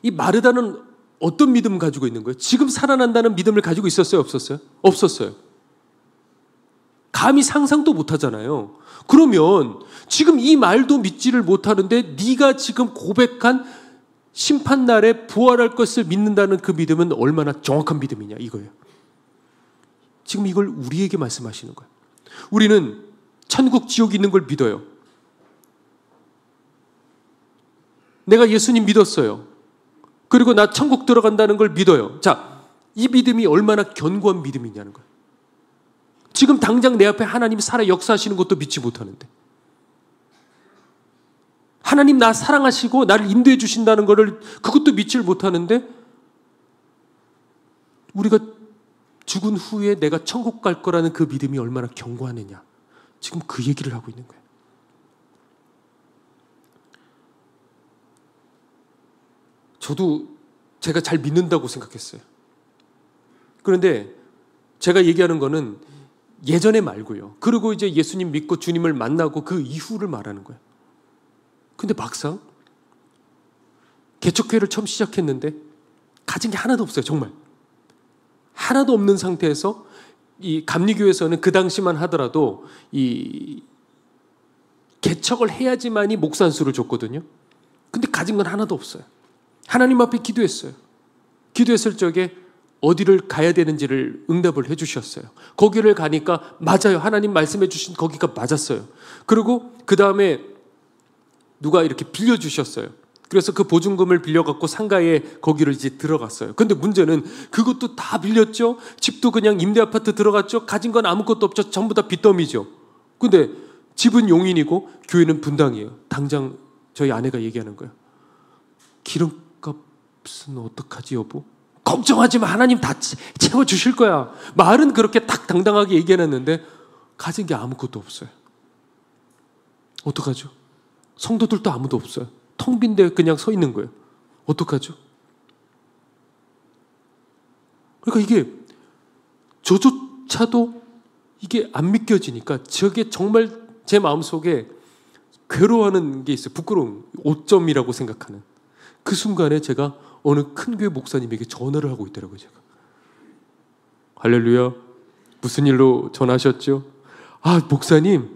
이 마르다는 어떤 믿음을 가지고 있는 거예요? 지금 살아난다는 믿음을 가지고 있었어요? 없었어요? 없었어요. 감히 상상도 못하잖아요. 그러면 지금 이 말도 믿지를 못하는데 네가 지금 고백한 심판날에 부활할 것을 믿는다는 그 믿음은 얼마나 정확한 믿음이냐 이거예요. 지금 이걸 우리에게 말씀하시는 거예요. 우리는 천국 지옥이 있는 걸 믿어요. 내가 예수님 믿었어요. 그리고 나 천국 들어간다는 걸 믿어요. 자, 이 믿음이 얼마나 견고한 믿음이냐는 거예요. 지금 당장 내 앞에 하나님 살아 역사하시는 것도 믿지 못하는데 하나님 나 사랑하시고 나를 인도해 주신다는 것을 그것도 믿지를 못하는데 우리가 죽은 후에 내가 천국 갈 거라는 그 믿음이 얼마나 견고하느냐 지금 그 얘기를 하고 있는 거예요. 저도 제가 잘 믿는다고 생각했어요. 그런데 제가 얘기하는 거는 예전에 말고요. 그리고 이제 예수님 믿고 주님을 만나고 그 이후를 말하는 거예요. 근데 막상 개척회를 처음 시작했는데 가진 게 하나도 없어요. 정말 하나도 없는 상태에서 이 감리교에서는 그 당시만 하더라도 이 개척을 해야지만이 목산수를 줬거든요. 근데 가진 건 하나도 없어요. 하나님 앞에 기도했어요. 기도했을 적에 어디를 가야 되는지를 응답을 해주셨어요. 거기를 가니까 맞아요. 하나님 말씀해 주신 거기가 맞았어요. 그리고 그 다음에 누가 이렇게 빌려주셨어요. 그래서 그 보증금을 빌려갖고 상가에 거기를 이제 들어갔어요. 근데 문제는 그것도 다 빌렸죠. 집도 그냥 임대 아파트 들어갔죠. 가진 건 아무것도 없죠. 전부 다 빚더미죠. 근데 집은 용인이고 교회는 분당이에요. 당장 저희 아내가 얘기하는 거예요. 기름값은 어떡하지 여보? 걱정하지 마. 하나님 다 채워주실 거야. 말은 그렇게 딱 당당하게 얘기해놨는데 가진 게 아무것도 없어요. 어떡하죠? 성도들도 아무도 없어요. 텅 빈 데 그냥 서 있는 거예요. 어떡하죠? 그러니까 이게 저조차도 이게 안 믿겨지니까 저게 정말 제 마음속에 괴로워하는 게 있어요. 부끄러움, 오점이라고 생각하는. 그 순간에 제가 어느 큰 교회 목사님에게 전화를 하고 있더라고요. 제가. 할렐루야. 무슨 일로 전화하셨죠? 아, 목사님,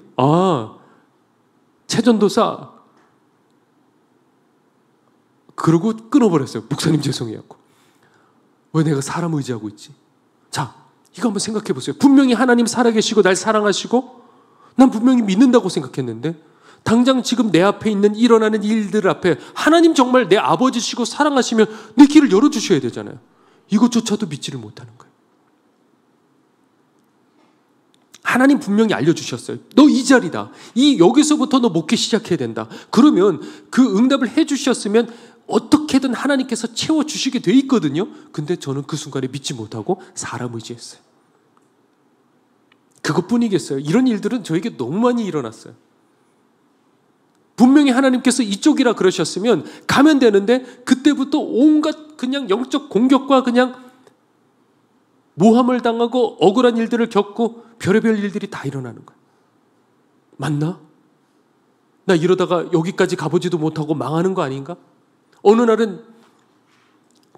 최전도사. 그러고 끊어버렸어요. 목사님 죄송해요. 왜 내가 사람 의지하고 있지? 자, 이거 한번 생각해 보세요. 분명히 하나님 살아계시고 날 사랑하시고 난 분명히 믿는다고 생각했는데 당장 지금 내 앞에 있는 일어나는 일들 앞에 하나님 정말 내 아버지시고 사랑하시면 내 길을 열어주셔야 되잖아요. 이것조차도 믿지를 못하는 거예요. 하나님 분명히 알려주셨어요. 너 이 자리다. 여기서부터 너 목회 시작해야 된다. 그러면 그 응답을 해주셨으면 어떻게든 하나님께서 채워주시게 돼 있거든요. 근데 저는 그 순간에 믿지 못하고 사람 의지했어요. 그것뿐이겠어요. 이런 일들은 저에게 너무 많이 일어났어요. 분명히 하나님께서 이쪽이라 그러셨으면 가면 되는데 그때부터 온갖 그냥 영적 공격과 그냥 모함을 당하고 억울한 일들을 겪고 별의별 일들이 다 일어나는 거예요. 맞나? 나 이러다가 여기까지 가보지도 못하고 망하는 거 아닌가? 어느 날은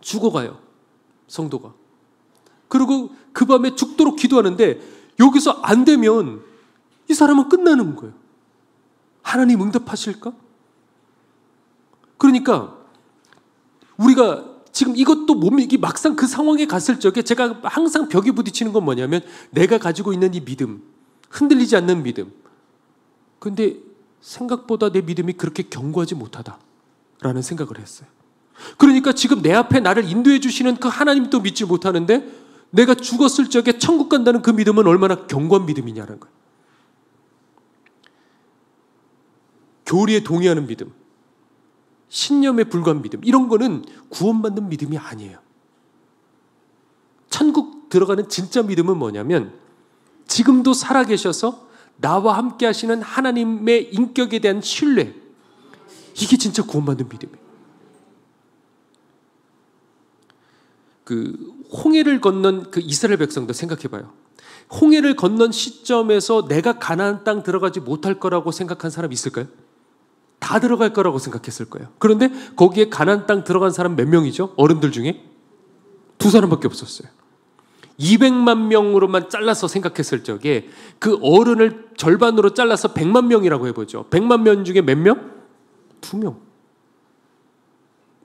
죽어가요. 성도가. 그리고 그 밤에 죽도록 기도하는데 여기서 안 되면 이 사람은 끝나는 거예요. 하나님 응답하실까? 그러니까 우리가 지금 이것도 못 믿기 막상 그 상황에 갔을 적에 제가 항상 벽에 부딪히는 건 뭐냐면 내가 가지고 있는 이 믿음, 흔들리지 않는 믿음. 근데 생각보다 내 믿음이 그렇게 견고하지 못하다라는 생각을 했어요. 그러니까 지금 내 앞에 나를 인도해 주시는 그 하나님도 믿지 못하는데 내가 죽었을 적에 천국 간다는 그 믿음은 얼마나 견고한 믿음이냐는 거예요. 교리에 동의하는 믿음, 신념에 불과한 믿음, 이런 거는 구원받는 믿음이 아니에요. 천국 들어가는 진짜 믿음은 뭐냐면 지금도 살아계셔서 나와 함께 하시는 하나님의 인격에 대한 신뢰, 이게 진짜 구원받는 믿음이에요. 그 홍해를 건넌 그 이스라엘 백성도 생각해봐요. 홍해를 건넌 시점에서 내가 가나안 땅 들어가지 못할 거라고 생각한 사람 있을까요? 다 들어갈 거라고 생각했을 거예요. 그런데 거기에 가나안 땅 들어간 사람 몇 명이죠? 어른들 중에 2사람밖에 없었어요. 200만 명으로만 잘라서 생각했을 적에 그 어른을 절반으로 잘라서 100만 명이라고 해보죠. 100만 명 중에 몇 명? 2명.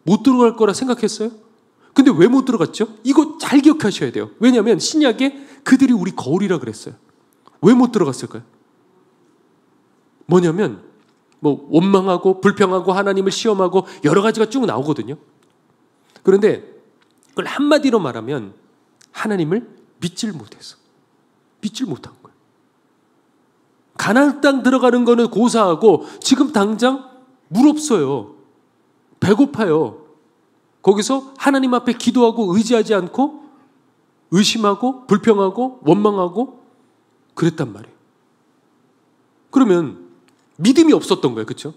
못 들어갈 거라 생각했어요? 근데 왜 못 들어갔죠? 이거 잘 기억하셔야 돼요. 왜냐하면 신약에 그들이 우리 거울이라 그랬어요. 왜 못 들어갔을까요? 뭐냐면 뭐 원망하고 불평하고 하나님을 시험하고 여러 가지가 쭉 나오거든요. 그런데 그걸 한마디로 말하면 하나님을 믿질 못해서, 믿질 못한 거예요. 가나안 땅 들어가는 거는 고사하고 지금 당장 물 없어요. 배고파요. 거기서 하나님 앞에 기도하고 의지하지 않고 의심하고 불평하고 원망하고 그랬단 말이에요. 그러면 믿음이 없었던 거예요. 그렇죠?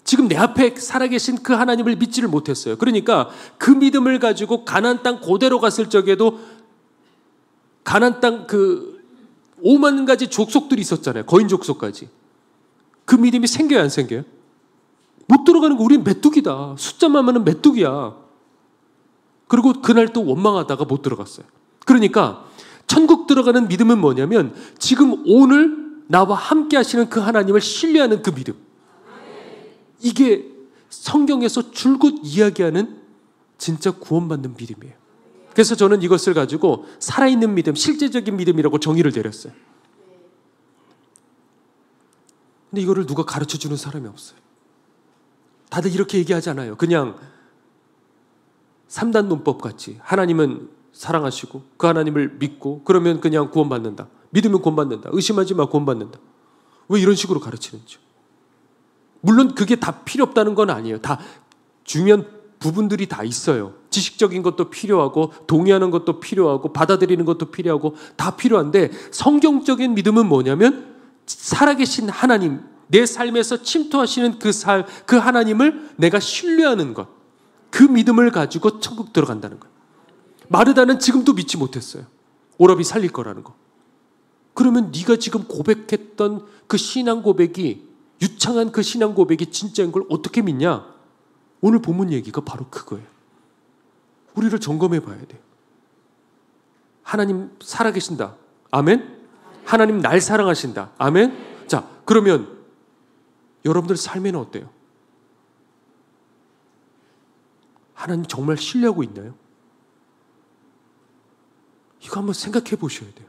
지금 내 앞에 살아계신 그 하나님을 믿지를 못했어요. 그러니까 그 믿음을 가지고 가나안 땅 그대로 갔을 적에도 가나안 땅 그 5만 가지 족속들이 있었잖아요. 거인 족속까지. 그 믿음이 생겨요, 안 생겨요? 못 들어가는 거 우린 메뚜기다. 숫자만 하면 메뚜기야. 그리고 그날 또 원망하다가 못 들어갔어요. 그러니까 천국 들어가는 믿음은 뭐냐면 지금 오늘 나와 함께 하시는 그 하나님을 신뢰하는 그 믿음. 이게 성경에서 줄곧 이야기하는 진짜 구원받는 믿음이에요. 그래서 저는 이것을 가지고 살아있는 믿음, 실제적인 믿음이라고 정의를 내렸어요. 근데 이거를 누가 가르쳐주는 사람이 없어요. 다들 이렇게 얘기하지 않아요. 그냥 3단 논법 같이 하나님은 사랑하시고 그 하나님을 믿고 그러면 그냥 구원받는다. 믿으면 구원받는다. 의심하지 마, 구원받는다. 왜 이런 식으로 가르치는지. 물론 그게 다 필요 없다는 건 아니에요. 다 중요한 부분들이 다 있어요. 지식적인 것도 필요하고 동의하는 것도 필요하고 받아들이는 것도 필요하고 다 필요한데 성경적인 믿음은 뭐냐면 살아계신 하나님, 내 삶에서 침투하시는 그 하나님을 내가 신뢰하는 것. 그 믿음을 가지고 천국 들어간다는 거예요. 마르다는 지금도 믿지 못했어요. 오라비 살릴 거라는 거. 그러면 네가 지금 고백했던 그 신앙 고백이, 유창한 그 신앙 고백이 진짜인 걸 어떻게 믿냐? 오늘 본문 얘기가 바로 그거예요. 우리를 점검해 봐야 돼요. 하나님 살아계신다. 아멘. 하나님 날 사랑하신다. 아멘. 자, 그러면 여러분들 삶에는 어때요? 하나님 정말 신뢰하고 있나요? 이거 한번 생각해 보셔야 돼요.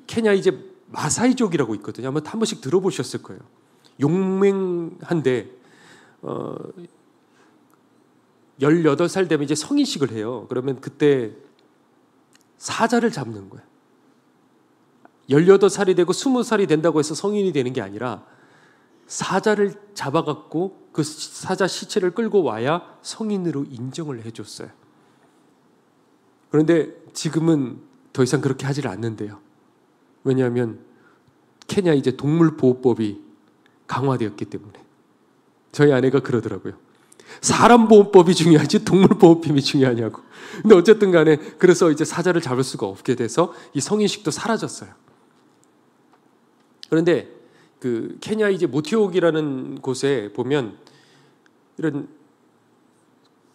케냐 이제 마사이족이라고 있거든요. 아마 한 번씩 들어보셨을 거예요. 용맹한데 18살 되면 이제 성인식을 해요. 그러면 그때 사자를 잡는 거예요. 18살이 되고 20살이 된다고 해서 성인이 되는 게 아니라 사자를 잡아갖고 그 사자 시체를 끌고 와야 성인으로 인정을 해줬어요. 그런데 지금은 더 이상 그렇게 하질 않는데요. 왜냐하면 케냐 이제 동물보호법이 강화되었기 때문에. 저희 아내가 그러더라고요. 사람 보호법이 중요하지 동물보호법이 중요하냐고. 근데 어쨌든 간에 그래서 이제 사자를 잡을 수가 없게 돼서 이 성인식도 사라졌어요. 그런데 그 케냐 이제 모티옥이라는 곳에 보면 이런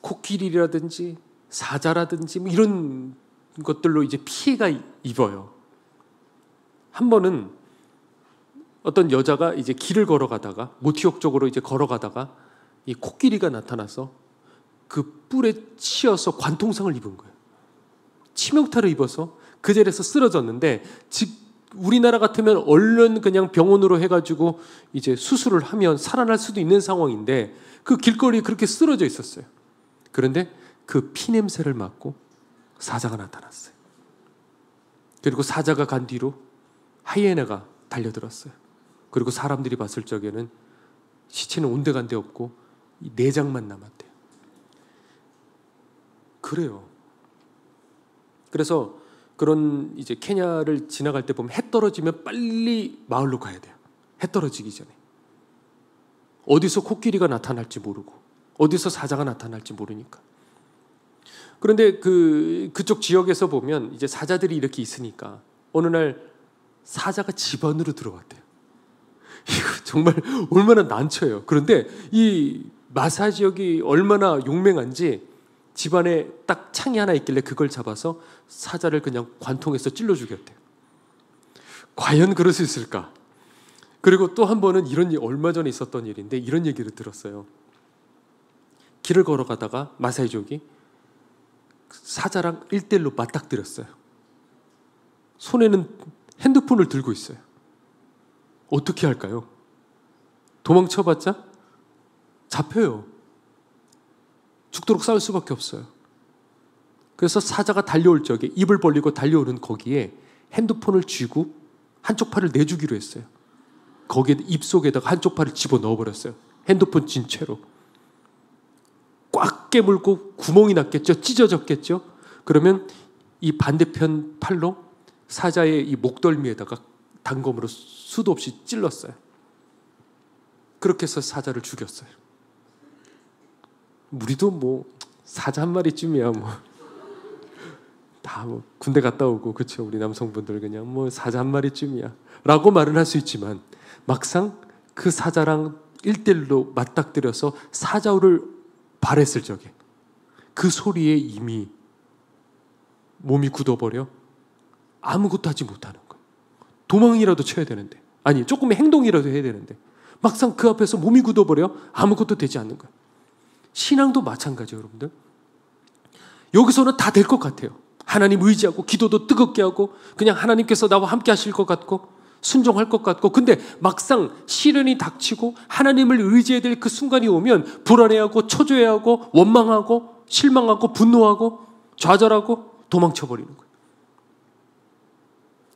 코끼리라든지 사자라든지 뭐 이런 것들로 이제 피해가 입어요. 한 번은 어떤 여자가 이제 길을 걸어가다가 모티옥 쪽으로 이제 걸어가다가 이 코끼리가 나타나서 그 뿔에 치여서 관통상을 입은 거예요. 치명타를 입어서 그 자리에서 쓰러졌는데 우리나라 같으면 얼른 그냥 병원으로 해가지고 이제 수술을 하면 살아날 수도 있는 상황인데 그 길거리에 그렇게 쓰러져 있었어요. 그런데 그 피 냄새를 맡고 사자가 나타났어요. 그리고 사자가 간 뒤로 하이에나가 달려들었어요. 그리고 사람들이 봤을 적에는 시체는 온데간데 없고 이 내장만 남았대요. 그래요. 그래서 그런 이제 케냐를 지나갈 때 보면 해 떨어지면 빨리 마을로 가야 돼요. 해 떨어지기 전에. 어디서 코끼리가 나타날지 모르고 어디서 사자가 나타날지 모르니까. 그런데 그쪽 지역에서 보면 이제 사자들이 이렇게 있으니까 어느 날 사자가 집 안으로 들어왔대요. 이거 정말 얼마나 난처해요. 그런데 이 마사 지역이 얼마나 용맹한지 집안에 딱 창이 하나 있길래 그걸 잡아서 사자를 그냥 관통해서 찔러 죽였대요. 과연 그럴 수 있을까? 그리고 또 한 번은 이런 얼마 전에 있었던 일인데 이런 얘기를 들었어요. 길을 걸어가다가 마사이족이 사자랑 1대1로 맞닥뜨렸어요. 손에는 핸드폰을 들고 있어요. 어떻게 할까요? 도망쳐봤자 잡혀요. 죽도록 싸울 수밖에 없어요. 그래서 사자가 달려올 적에 입을 벌리고 달려오는 거기에 핸드폰을 쥐고 한쪽 팔을 내주기로 했어요. 거기에 입속에다가 한쪽 팔을 집어넣어버렸어요. 핸드폰 진 채로. 꽉 깨물고 구멍이 났겠죠. 찢어졌겠죠. 그러면 이 반대편 팔로 사자의 이 목덜미에다가 단검으로 수도 없이 찔렀어요. 그렇게 해서 사자를 죽였어요. 우리도 뭐 사자 한 마리쯤이야 뭐 다 뭐 군대 갔다 오고 그렇죠. 우리 남성분들 그냥 뭐 사자 한 마리쯤이야 라고 말은 할 수 있지만 막상 그 사자랑 1대1로 맞닥뜨려서 사자를 발했을 적에 그 소리에 이미 몸이 굳어버려 아무것도 하지 못하는 거예요. 도망이라도 쳐야 되는데 아니 조금의 행동이라도 해야 되는데 막상 그 앞에서 몸이 굳어버려 아무것도 되지 않는 거예요. 신앙도 마찬가지예요. 여러분들 여기서는 다 될 것 같아요. 하나님 의지하고 기도도 뜨겁게 하고 그냥 하나님께서 나와 함께 하실 것 같고 순종할 것 같고 근데 막상 시련이 닥치고 하나님을 의지해야 될 그 순간이 오면 불안해하고 초조해하고 원망하고 실망하고 분노하고 좌절하고 도망쳐버리는 거예요.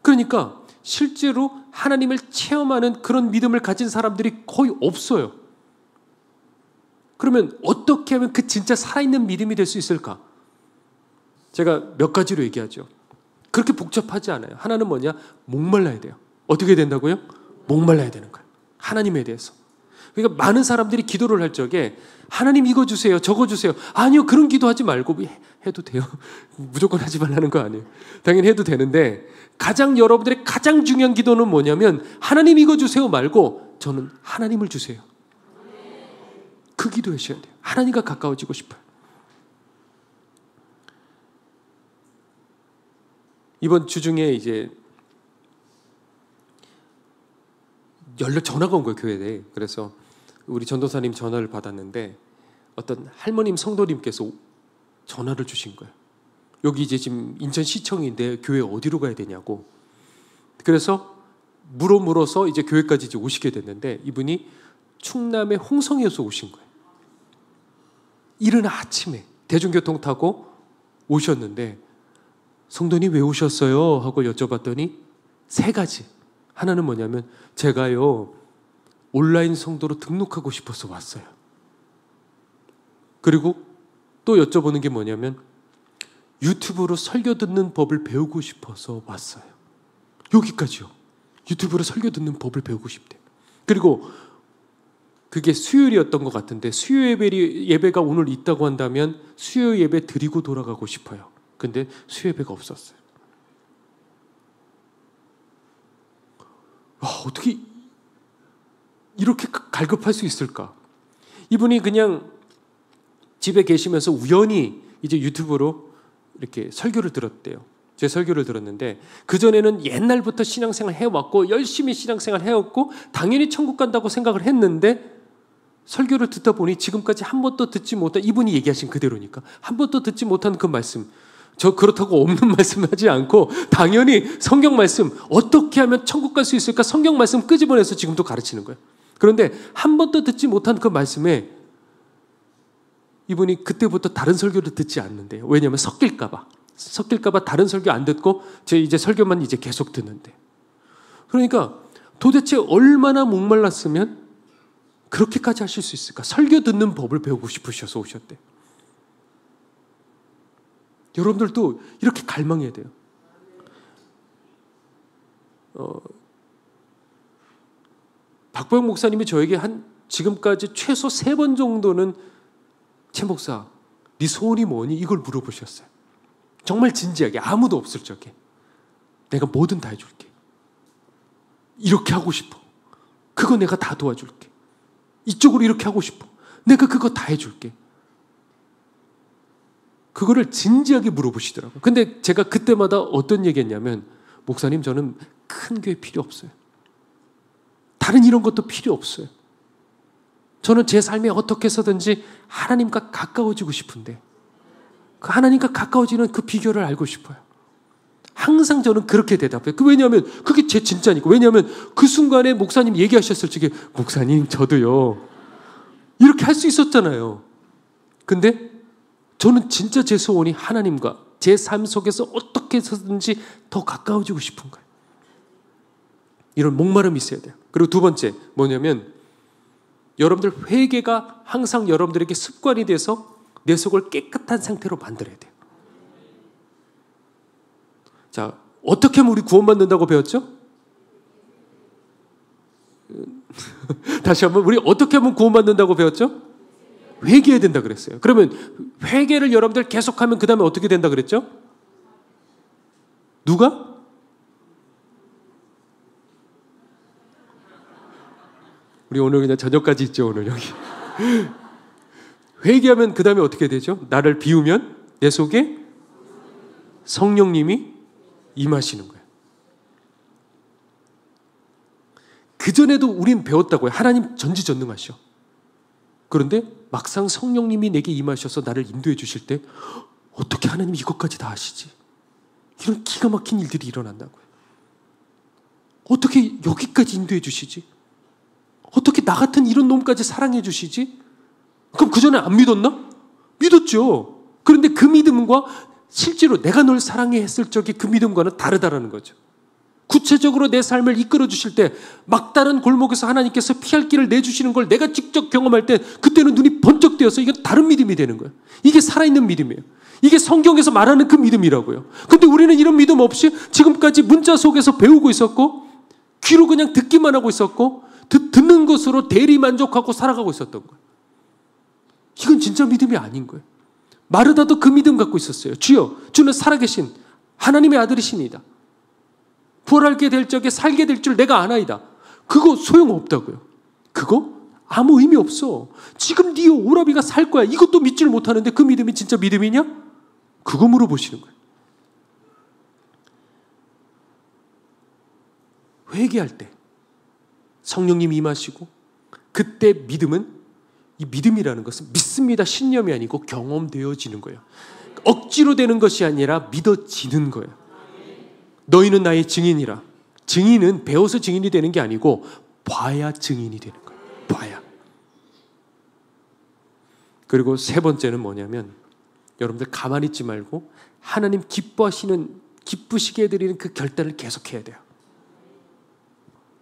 그러니까 실제로 하나님을 체험하는 그런 믿음을 가진 사람들이 거의 없어요. 그러면 어떻게 하면 그 진짜 살아있는 믿음이 될 수 있을까? 제가 몇 가지로 얘기하죠. 그렇게 복잡하지 않아요. 하나는 뭐냐? 목말라야 돼요. 어떻게 된다고요? 목말라야 되는 거예요. 하나님에 대해서. 그러니까 많은 사람들이 기도를 할 적에 하나님 이거 주세요, 저거 주세요. 아니요, 그런 기도하지 말고 해도 돼요. 무조건 하지 말라는 거 아니에요. 당연히 해도 되는데 여러분들의 가장 중요한 기도는 뭐냐면 하나님 이거 주세요 말고 저는 하나님을 주세요. 그 기도하셔야 돼요. 하나님과 가까워지고 싶어요. 이번 주 중에 이제 전화가 온 거예요, 교회에. 그래서 우리 전도사님 전화를 받았는데 어떤 할머님 성도님께서 전화를 주신 거예요. 여기 이제 지금 인천시청인데 교회 어디로 가야 되냐고. 그래서 물어서 이제 교회까지 이제 오시게 됐는데 이분이 충남의 홍성에서 오신 거예요. 이른 아침에 대중교통 타고 오셨는데 성도님 왜 오셨어요? 하고 여쭤봤더니 세 가지. 하나는 뭐냐면 제가요 온라인 성도로 등록하고 싶어서 왔어요. 그리고 또 여쭤보는 게 뭐냐면 유튜브로 설교 듣는 법을 배우고 싶어서 왔어요. 여기까지요. 유튜브로 설교 듣는 법을 배우고 싶대요. 그리고 그게 수요일이었던 것 같은데 수요 예배가 오늘 있다고 한다면 수요 예배 드리고 돌아가고 싶어요. 근데 수요 예배가 없었어요. 어떻게 이렇게 갈급할 수 있을까? 이분이 그냥 집에 계시면서 우연히 이제 유튜브로 이렇게 설교를 들었대요. 제 설교를 들었는데 그전에는 옛날부터 신앙생활 해왔고 열심히 신앙생활 해왔고 당연히 천국 간다고 생각을 했는데 설교를 듣다 보니 지금까지 한 번도 듣지 못한, 이분이 얘기하신 그대로니까 한 번도 듣지 못한 그 말씀, 저 그렇다고 없는 말씀 하지 않고 당연히 성경 말씀 어떻게 하면 천국 갈 수 있을까 성경 말씀 끄집어내서 지금도 가르치는 거예요. 그런데 한 번도 듣지 못한 그 말씀에 이분이 그때부터 다른 설교를 듣지 않는데요. 왜냐하면 섞일까봐 다른 설교 안 듣고 제 이제 설교만 이제 계속 듣는데. 그러니까 도대체 얼마나 목말랐으면 그렇게까지 하실 수 있을까? 설교 듣는 법을 배우고 싶으셔서 오셨대. 여러분들도 이렇게 갈망해야 돼요. 박보영 목사님이 저에게 지금까지 최소 3번 정도는 최 목사, 네 소원이 뭐니? 이걸 물어보셨어요. 정말 진지하게 아무도 없을 적에 내가 뭐든 다 해줄게. 이렇게 하고 싶어. 그거 내가 다 도와줄게. 이쪽으로 이렇게 하고 싶어. 내가 그거 다 해줄게. 그거를 진지하게 물어보시더라고요. 근데 제가 그때마다 어떤 얘기했냐면 목사님 저는 큰 교회 필요 없어요. 다른 이런 것도 필요 없어요. 저는 제 삶에 어떻게 해서든지 하나님과 가까워지고 싶은데 그 하나님과 가까워지는 그 비결을 알고 싶어요. 항상 저는 그렇게 대답해요. 왜냐하면 그게 제 진짜니까. 왜냐하면 그 순간에 목사님 얘기하셨을 적에 목사님 저도요 이렇게 할 수 있었잖아요. 근데 저는 진짜 제 소원이 하나님과 제 삶 속에서 어떻게 해서든지 더 가까워지고 싶은 거예요. 이런 목마름이 있어야 돼요. 그리고 두 번째 뭐냐면 여러분들 회개가 항상 여러분들에게 습관이 돼서 내 속을 깨끗한 상태로 만들어야 돼요. 자, 어떻게 하면 우리 구원받는다고 배웠죠? 다시 한번 우리 어떻게 하면 구원받는다고 배웠죠? 회개해야 된다 그랬어요. 그러면 회개를 여러분들 계속하면 그 다음에 어떻게 된다 그랬죠? 누가? 우리 오늘 그냥 저녁까지 있죠 오늘 여기. 회개하면 그 다음에 어떻게 되죠? 나를 비우면 내 속에 성령님이 임하시는 거예요. 그전에도 우린 배웠다고요. 하나님 전지전능하셔. 그런데 막상 성령님이 내게 임하셔서 나를 인도해 주실 때 어떻게 하나님이 이것까지 다 하시지? 이런 기가 막힌 일들이 일어난다고요. 어떻게 여기까지 인도해 주시지? 어떻게 나 같은 이런 놈까지 사랑해 주시지? 그럼 그전에 안 믿었나? 믿었죠. 그런데 그 믿음과 실제로 내가 널 사랑해 했을 적에 그 믿음과는 다르다라는 거죠. 구체적으로 내 삶을 이끌어 주실 때 막다른 골목에서 하나님께서 피할 길을 내주시는 걸 내가 직접 경험할 때 그때는 눈이 번쩍 뜨여서 이건 다른 믿음이 되는 거예요. 이게 살아있는 믿음이에요. 이게 성경에서 말하는 그 믿음이라고요. 근데 우리는 이런 믿음 없이 지금까지 문자 속에서 배우고 있었고 귀로 그냥 듣기만 하고 있었고 듣는 것으로 대리만족하고 살아가고 있었던 거예요. 이건 진짜 믿음이 아닌 거예요. 마르다도 그 믿음 갖고 있었어요. 주여, 주는 살아계신 하나님의 아들이십니다. 부활하게 될 적에 살게 될 줄 내가 아나이다. 그거 소용없다고요. 그거 아무 의미 없어. 지금 네 오라비가 살 거야. 이것도 믿지를 못하는데 그 믿음이 진짜 믿음이냐? 그거 물어보시는 거예요. 회개할 때 성령님이 임하시고 그때 믿음은, 이 믿음이라는 것은 믿습니다 신념이 아니고 경험되어지는 거예요. 억지로 되는 것이 아니라 믿어지는 거예요. 너희는 나의 증인이라. 증인은 배워서 증인이 되는 게 아니고 봐야 증인이 되는 거예요. 봐야. 그리고 세 번째는 뭐냐면, 여러분들 가만히 있지 말고 하나님 기쁘시게 해드리는 그 결단을 계속해야 돼요.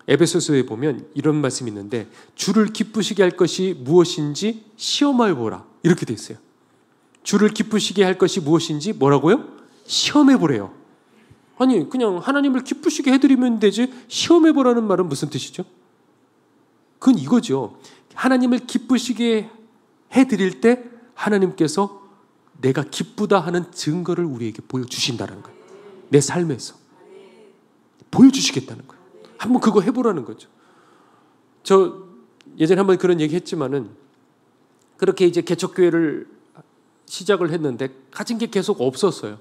에베소서에 보면 이런 말씀이 있는데, 주를 기쁘시게 할 것이 무엇인지 시험해 보라, 이렇게 돼 있어요. 주를 기쁘시게 할 것이 무엇인지 뭐라고요? 시험해 보래요. 아니, 그냥 하나님을 기쁘시게 해드리면 되지 시험해 보라는 말은 무슨 뜻이죠? 그건 이거죠. 하나님을 기쁘시게 해드릴 때 하나님께서 내가 기쁘다 하는 증거를 우리에게 보여주신다는 거예요. 내 삶에서 보여주시겠다는 거예요. 한번 그거 해보라는 거죠. 저 예전에 한번 그런 얘기 했지만은, 그렇게 이제 개척교회를 시작을 했는데 가진 게 계속 없었어요.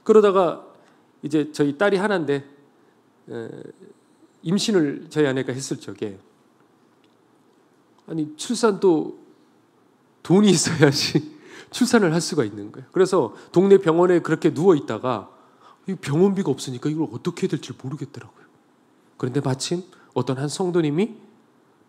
그러다가 이제 저희 딸이 하나인데 임신을 저희 아내가 했을 적에, 아니 출산도 돈이 있어야지 출산을 할 수가 있는 거예요. 그래서 동네 병원에 그렇게 누워 있다가 병원비가 없으니까 이걸 어떻게 해야 될지 모르겠더라고요. 그런데 마침 어떤 한 성도님이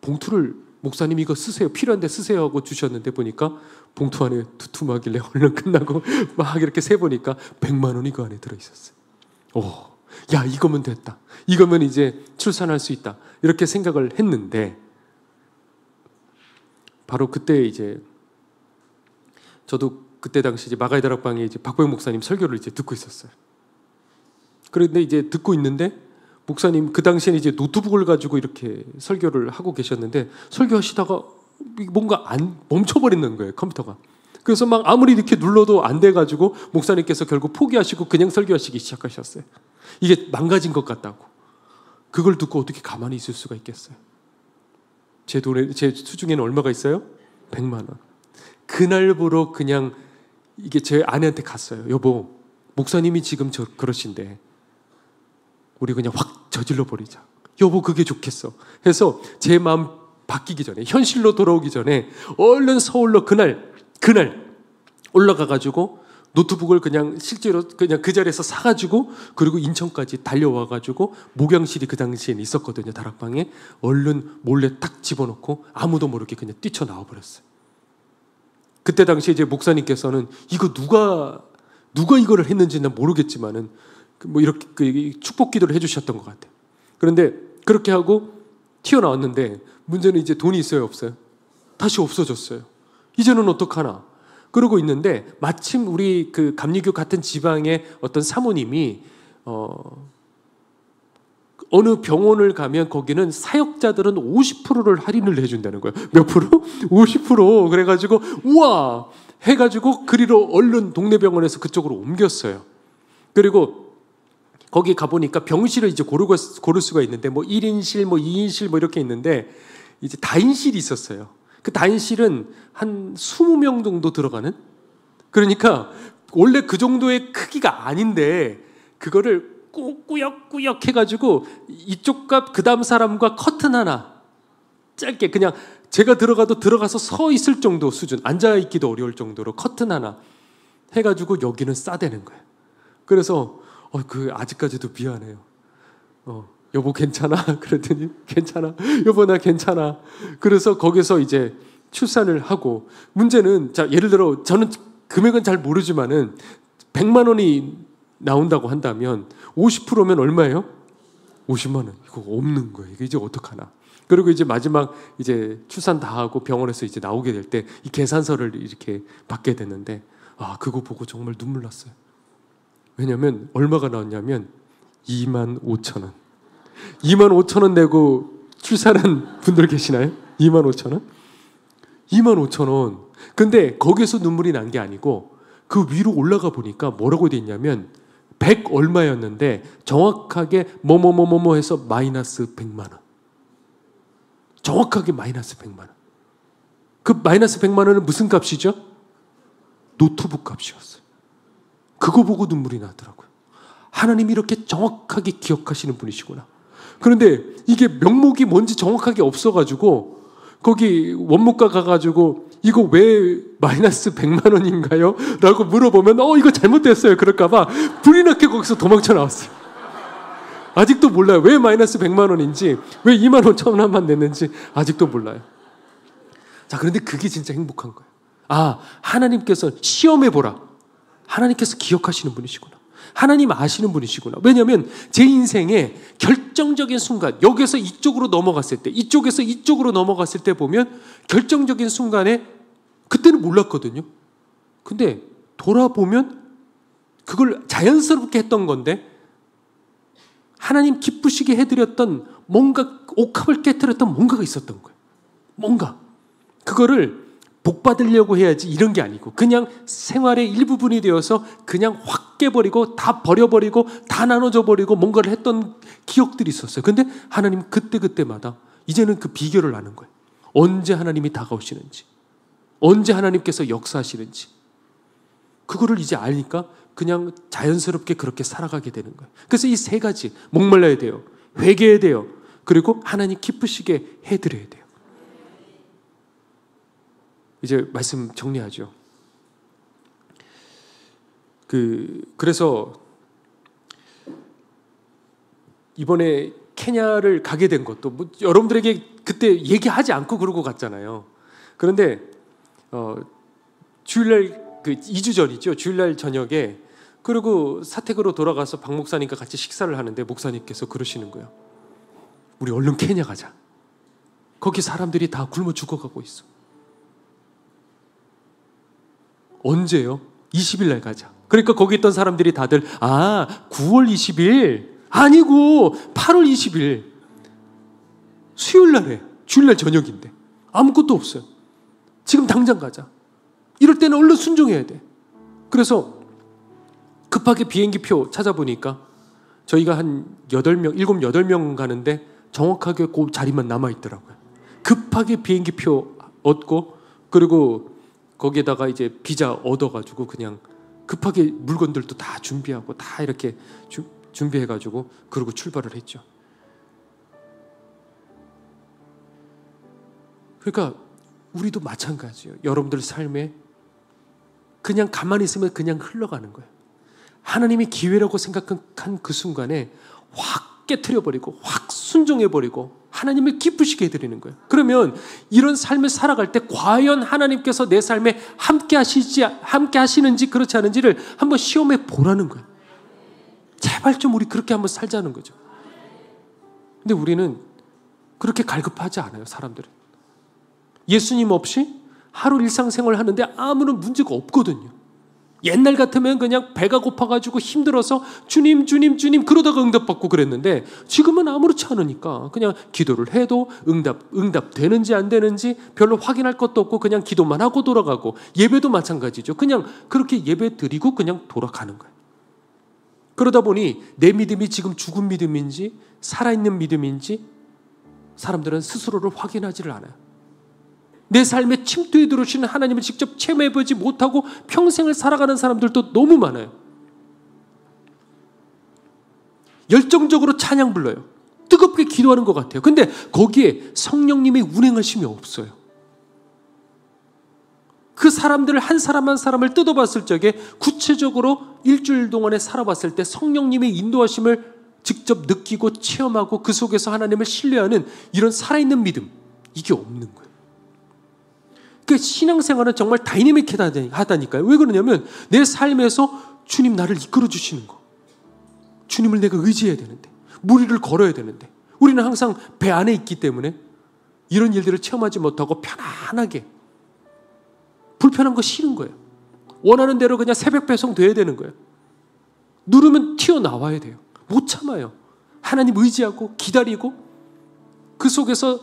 봉투를, 목사님 이거 쓰세요, 필요한데 쓰세요 하고 주셨는데, 보니까 봉투 안에 두툼하길래 얼른 끝나고 막 이렇게 세보니까 100만 원이 그 안에 들어있었어요. 오, 야 이거면 됐다, 이거면 이제 출산할 수 있다, 이렇게 생각을 했는데, 바로 그때 이제 저도 그때 당시 이제 마가의 다락방에 이제 박보영 목사님 설교를 이제 듣고 있었어요. 그런데 이제 듣고 있는데 목사님 그 당시에는 이제 노트북을 가지고 이렇게 설교를 하고 계셨는데, 설교하시다가 뭔가 멈춰버리는 거예요, 컴퓨터가. 그래서 막 아무리 이렇게 눌러도 안 돼가지고 목사님께서 결국 포기하시고 그냥 설교하시기 시작하셨어요. 이게 망가진 것 같다고. 그걸 듣고 어떻게 가만히 있을 수가 있겠어요? 제 수중에는 얼마가 있어요? 100만 원. 그날부로 그냥 이게 제 아내한테 갔어요. 여보, 목사님이 지금 그러신데 우리 그냥 확 저질러 버리자. 여보, 그게 좋겠어. 해서 제 마음 바뀌기 전에, 현실로 돌아오기 전에 얼른 서울로 그날 올라가가지고 노트북을 그냥 실제로 그냥 그 자리에서 사가지고, 그리고 인천까지 달려와가지고, 목양실이 그 당시엔 있었거든요, 다락방에. 얼른 몰래 딱 집어넣고 아무도 모르게 그냥 뛰쳐나와 버렸어요. 그때 당시에 이제 목사님께서는 이거 누가 이거를 했는지 는 모르겠지만은 뭐 이렇게 축복 기도를 해주셨던 것 같아요. 그런데 그렇게 하고 튀어나왔는데, 문제는 이제 돈이 있어요, 없어요? 다시 없어졌어요. 이제는 어떡하나? 그러고 있는데 마침 우리 그 감리교 같은 지방의 어떤 사모님이 어느 병원을 가면 거기는 사역자들은 50%를 할인을 해준다는 거예요. 몇 프로? 50%. 그래가지고 우와 해가지고 그리로 얼른 동네 병원에서 그쪽으로 옮겼어요. 그리고 거기 가보니까 병실을 이제 고를 수가 있는데, 뭐 1인실, 뭐 2인실 뭐 이렇게 있는데, 이제 다인실이 있었어요. 그 다인실은 한 20명 정도 들어가는? 그러니까 원래 그 정도의 크기가 아닌데, 그거를 꾸역꾸역 해가지고 이쪽 값 그 다음 사람과 커튼 하나 짧게, 그냥 제가 들어가서 서 있을 정도 수준, 앉아있기도 어려울 정도로 커튼 하나 해가지고 여기는 싸대는 거예요. 그래서 아직까지도 미안해요. 여보 괜찮아? 그랬더니 괜찮아. 여보 나 괜찮아. 그래서 거기서 이제 출산을 하고, 문제는 자 예를 들어 저는 금액은 잘 모르지만은 100만 원이 나온다고 한다면 50%면 얼마예요? 50만 원. 이거 없는 거예요. 이게 이제 어떡하나. 그리고 이제 마지막 이제 출산 다 하고 병원에서 이제 나오게 될 때 이 계산서를 이렇게 받게 되는데, 그거 보고 정말 눈물 났어요. 왜냐면 얼마가 나왔냐면 25,000원. 25,000원 내고 출산한 분들 계시나요? 25,000원? 25,000원. 근데 거기서 눈물이 난 게 아니고 그 위로 올라가 보니까 뭐라고 돼 있냐면 100 얼마였는데 정확하게 뭐뭐뭐뭐 해서 마이너스 100만 원. 정확하게 마이너스 100만 원. 그 마이너스 100만 원은 무슨 값이죠? 노트북 값이었어요. 그거 보고 눈물이 나더라고요. 하나님이 이렇게 정확하게 기억하시는 분이시구나. 그런데 이게 명목이 뭔지 정확하게 없어가지고 거기 원무과 가가지고 이거 왜 마이너스 100만 원인가요? 라고 물어보면 이거 잘못됐어요. 그럴까봐 불이 나게 거기서 도망쳐 나왔어요. 아직도 몰라요. 왜 마이너스 100만 원인지, 왜 2만 5천 원만 냈는지 아직도 몰라요. 자, 그런데 그게 진짜 행복한 거예요. 아, 하나님께서 시험해보라. 하나님께서 기억하시는 분이시구나. 하나님 아시는 분이시구나. 왜냐하면 제 인생의 결정적인 순간, 여기서 이쪽으로 넘어갔을 때, 이쪽에서 이쪽으로 넘어갔을 때 보면 결정적인 순간에 그때는 몰랐거든요. 근데 돌아보면 그걸 자연스럽게 했던 건데 하나님 기쁘시게 해드렸던 뭔가 옥합을 깨트렸던 뭔가가 있었던 거예요. 뭔가. 그거를 복 받으려고 해야지 이런 게 아니고 그냥 생활의 일부분이 되어서 그냥 확 깨버리고 다 버려버리고 다 나눠져 버리고 뭔가를 했던 기억들이 있었어요. 근데 하나님 그때마다 이제는 그 비결을 아는 거예요. 언제 하나님이 다가오시는지, 언제 하나님께서 역사하시는지, 그거를 이제 아니까 그냥 자연스럽게 그렇게 살아가게 되는 거예요. 그래서 이 세 가지, 목말라야 돼요, 회개해야 돼요, 그리고 하나님 기쁘시게 해드려야 돼요. 이제 말씀 정리하죠. 그래서 이번에 케냐를 가게 된 것도 여러분들에게 그때 얘기하지 않고 그러고 갔잖아요. 그런데 주일날 2주 전이죠. 주일날 저녁에 그리고 사택으로 돌아가서 박 목사님과 같이 식사를 하는데 목사님께서 그러시는 거예요. 우리 얼른 케냐 가자. 거기 사람들이 다 굶어 죽어가고 있어. 언제요? 20일 날 가자. 그러니까 거기 있던 사람들이 다들 9월 20일 아니고 8월 20일 수요일 날에 주일날 저녁인데 아무것도 없어요. 지금 당장 가자. 이럴 때는 얼른 순종해야 돼. 그래서 급하게 비행기표 찾아보니까 저희가 한 8명 가는데 정확하게 그 자리만 남아있더라고요. 급하게 비행기표 얻고 그리고 거기에다가 이제 비자 얻어가지고 그냥 급하게 물건들도 다 준비하고 다 이렇게 준비해가지고 그러고 출발을 했죠. 그러니까 우리도 마찬가지예요. 여러분들 삶에 그냥 가만히 있으면 그냥 흘러가는 거예요. 하나님이 기회라고 생각한 그 순간에 확 깨트려버리고 확 순종해버리고 하나님을 기쁘시게 해드리는 거예요. 그러면 이런 삶을 살아갈 때 과연 하나님께서 내 삶에 함께 하시는지 그렇지 않은지를 한번 시험해 보라는 거예요. 제발 좀 우리 그렇게 한번 살자는 거죠. 근데 우리는 그렇게 갈급하지 않아요. 사람들은 예수님 없이 하루 일상생활을 하는데 아무런 문제가 없거든요. 옛날 같으면 그냥 배가 고파가지고 힘들어서 주님 그러다가 응답받고 그랬는데 지금은 아무렇지 않으니까 그냥 기도를 해도 응답 되는지 안 되는지 별로 확인할 것도 없고 그냥 기도만 하고 돌아가고, 예배도 마찬가지죠. 그냥 그렇게 예배 드리고 그냥 돌아가는 거예요. 그러다 보니 내 믿음이 지금 죽은 믿음인지 살아있는 믿음인지 사람들은 스스로를 확인하지를 않아요. 내 삶에 침투에 들어오시는 하나님을 직접 체험해보지 못하고 평생을 살아가는 사람들도 너무 많아요. 열정적으로 찬양 불러요. 뜨겁게 기도하는 것 같아요. 근데 거기에 성령님의 운행하심이 없어요. 그 사람들을 한 사람 한 사람을 뜯어봤을 적에 구체적으로 일주일 동안에 살아봤을 때 성령님의 인도하심을 직접 느끼고 체험하고 그 속에서 하나님을 신뢰하는 이런 살아있는 믿음, 이게 없는 거예요. 그 신앙생활은 정말 다이내믹하다니까요. 왜 그러냐면 내 삶에서 주님 나를 이끌어 주시는 거, 주님을 내가 의지해야 되는데, 무리를 걸어야 되는데 우리는 항상 배 안에 있기 때문에 이런 일들을 체험하지 못하고 편안하게, 불편한 거 싫은 거예요. 원하는 대로 그냥 새벽 배송 돼야 되는 거예요. 누르면 튀어나와야 돼요. 못 참아요. 하나님 의지하고 기다리고 그 속에서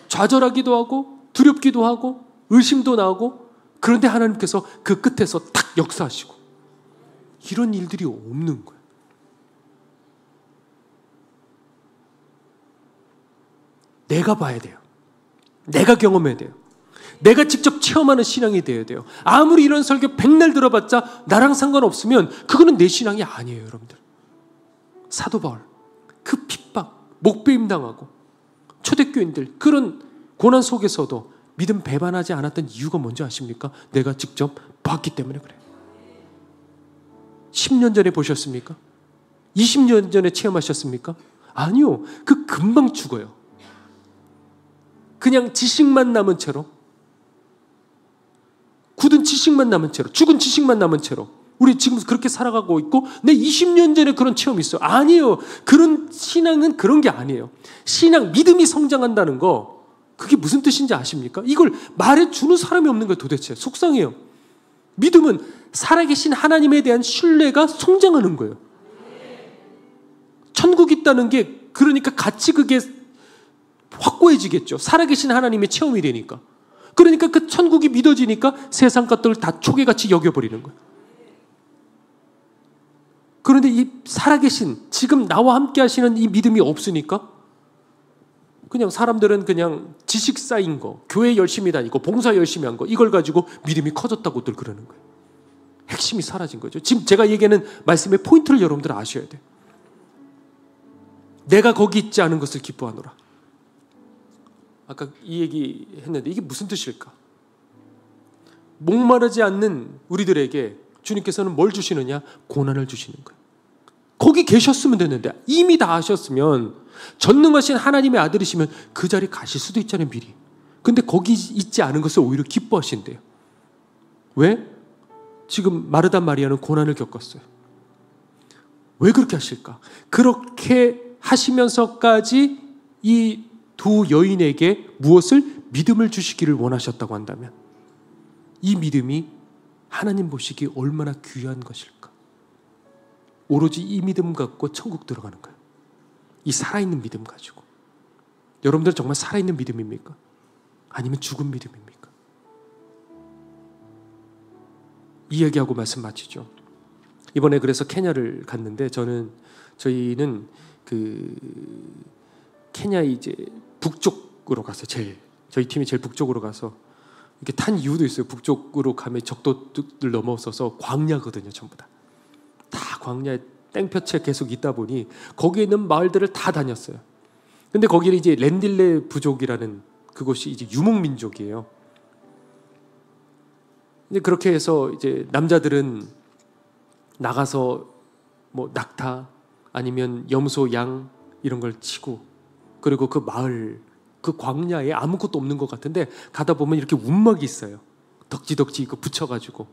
좌절하기도 하고 두렵기도 하고 의심도 나오고, 그런데 하나님께서 그 끝에서 탁 역사하시고, 이런 일들이 없는 거예요. 내가 봐야 돼요. 내가 경험해야 돼요. 내가 직접 체험하는 신앙이 되어야 돼요. 아무리 이런 설교 백날 들어봤자 나랑 상관없으면 그거는 내 신앙이 아니에요. 여러분들, 사도 바울 그 핍박, 목배임 당하고 초대교인들 그런 고난 속에서도 믿음 배반하지 않았던 이유가 뭔지 아십니까? 내가 직접 봤기 때문에 그래요. 10년 전에 보셨습니까? 20년 전에 체험하셨습니까? 아니요. 그 금방 죽어요. 그냥 지식만 남은 채로, 굳은 지식만 남은 채로, 죽은 지식만 남은 채로 우리 지금 그렇게 살아가고 있고, 내 20년 전에 그런 체험이 있어요. 아니에요. 그런 신앙은 그런 게 아니에요. 신앙, 믿음이 성장한다는 거, 그게 무슨 뜻인지 아십니까? 이걸 말해주는 사람이 없는 거예요. 도대체 속상해요. 믿음은 살아계신 하나님에 대한 신뢰가 성장하는 거예요. 천국 있다는 게 그러니까 같이 그게 확고해지겠죠. 살아계신 하나님의 체험이 되니까. 그러니까 그 천국이 믿어지니까 세상 것들을 다 초계같이 여겨버리는 거예요. 그런데 이 살아계신 지금 나와 함께 하시는 이 믿음이 없으니까 그냥 사람들은 그냥 지식 쌓인 거, 교회 열심히 다니고 봉사 열심히 한 거, 이걸 가지고 믿음이 커졌다고들 그러는 거예요. 핵심이 사라진 거죠. 지금 제가 얘기하는 말씀의 포인트를 여러분들 아셔야 돼요. 내가 거기 있지 않은 것을 기뻐하노라. 아까 이 얘기 했는데 이게 무슨 뜻일까? 목마르지 않는 우리들에게 주님께서는 뭘 주시느냐? 고난을 주시는 거예요. 거기 계셨으면 됐는데, 이미 다 아셨으면, 전능하신 하나님의 아들이시면 그 자리 가실 수도 있잖아요, 미리. 근데 거기 있지 않은 것을 오히려 기뻐하신대요. 왜? 지금 마르다 마리아는 고난을 겪었어요. 왜 그렇게 하실까? 그렇게 하시면서까지 이 두 여인에게 무엇을? 믿음을 주시기를 원하셨다고 한다면, 이 믿음이 하나님 보시기에 얼마나 귀한 것일까? 오로지 이 믿음 갖고 천국 들어가는 거예요. 이 살아있는 믿음 가지고. 여러분들은 정말 살아있는 믿음입니까? 아니면 죽은 믿음입니까? 이 얘기하고 말씀 마치죠. 이번에 그래서 케냐를 갔는데, 저희는 그 케냐 이제 북쪽으로 갔어요. 저희 팀이 제일 북쪽으로 가서 이렇게 탄 이유도 있어요. 북쪽으로 가면 적도들 넘어서서 광야거든요. 전부 다 광야에 땡볕에 계속 있다 보니 거기에 있는 마을들을 다 다녔어요. 근데 거기는 이제 렌딜레 부족이라는 그곳이 이제 유목민족이에요. 근데 그렇게 해서 이제 남자들은 나가서 뭐 낙타 아니면 염소, 양 이런 걸 치고, 그리고 그 마을, 그 광야에 아무것도 없는 것 같은데 가다 보면 이렇게 움막이 있어요. 덕지덕지 이거 붙여가지고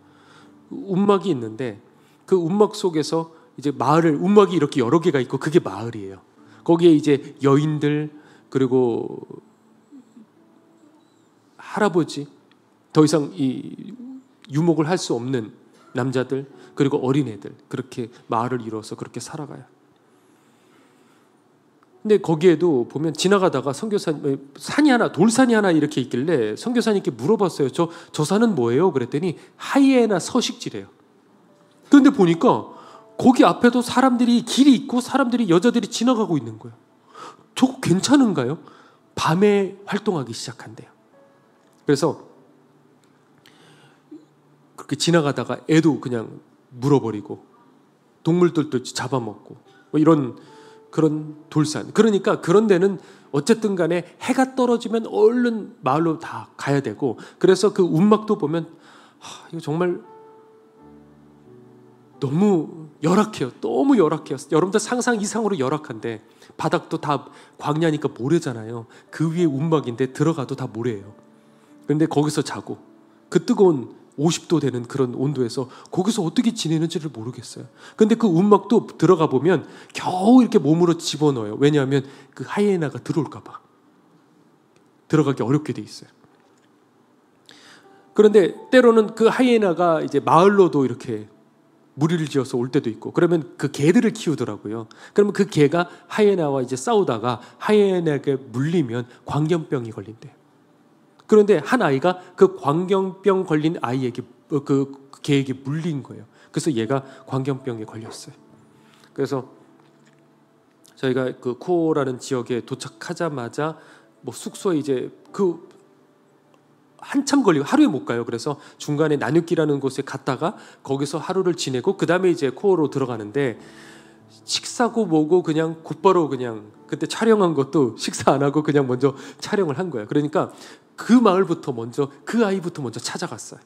움막이 있는데, 그 움막 속에서 이제 마을을, 움막이 이렇게 여러 개가 있고 그게 마을이에요. 거기에 이제 여인들, 그리고 할아버지, 더 이상 이 유목을 할 수 없는 남자들, 그리고 어린애들, 그렇게 마을을 이루어서 그렇게 살아가요. 근데 거기에도 보면 지나가다가 선교사님, 산이 하나, 돌산이 하나 이렇게 있길래 선교사님께 물어봤어요. 저 산은 뭐예요? 그랬더니 하이에나 서식지래요. 그런데 보니까 거기 앞에도 사람들이, 길이 있고 사람들이, 여자들이 지나가고 있는 거예요. 저거 괜찮은가요? 밤에 활동하기 시작한대요. 그래서 그렇게 지나가다가 애도 그냥 물어버리고 동물들도 잡아먹고 뭐 이런 그런 돌산. 그러니까 그런 데는 어쨌든 간에 해가 떨어지면 얼른 마을로 다 가야 되고, 그래서 그 움막도 보면 이거 정말 너무 열악해요. 너무 열악해요. 여러분들 상상 이상으로 열악한데, 바닥도 다 광야니까 모래잖아요. 그 위에 움막인데 들어가도 다 모래예요. 그런데 거기서 자고 그 뜨거운 50도 되는 그런 온도에서 거기서 어떻게 지내는지를 모르겠어요. 근데 그 움막도 들어가 보면 겨우 이렇게 몸으로 집어넣어요. 왜냐하면 그 하이에나가 들어올까 봐. 들어가기 어렵게 돼 있어요. 그런데 때로는 그 하이에나가 이제 마을로도 이렇게 무리를 지어서 올 때도 있고, 그러면 그 개들을 키우더라고요. 그러면 그 개가 하이에나와 이제 싸우다가 하이에나에게 물리면 광견병이 걸린대요. 그런데 한 아이가 그 광견병 걸린 아이에게, 그 개에게 물린 거예요. 그래서 얘가 광견병에 걸렸어요. 그래서 저희가 그 쿠오라는 지역에 도착하자마자 뭐 숙소에 이제 그 한참 걸리고 하루에 못 가요. 그래서 중간에 나누키라는 곳에 갔다가 거기서 하루를 지내고 그 다음에 이제 쿠오로 들어가는데, 식사고 뭐고 그냥 곧바로 그냥 그때 촬영한 것도 식사 안 하고 그냥 먼저 촬영을 한 거예요. 그러니까 그 마을부터 먼저 그 아이부터 먼저 찾아갔어요.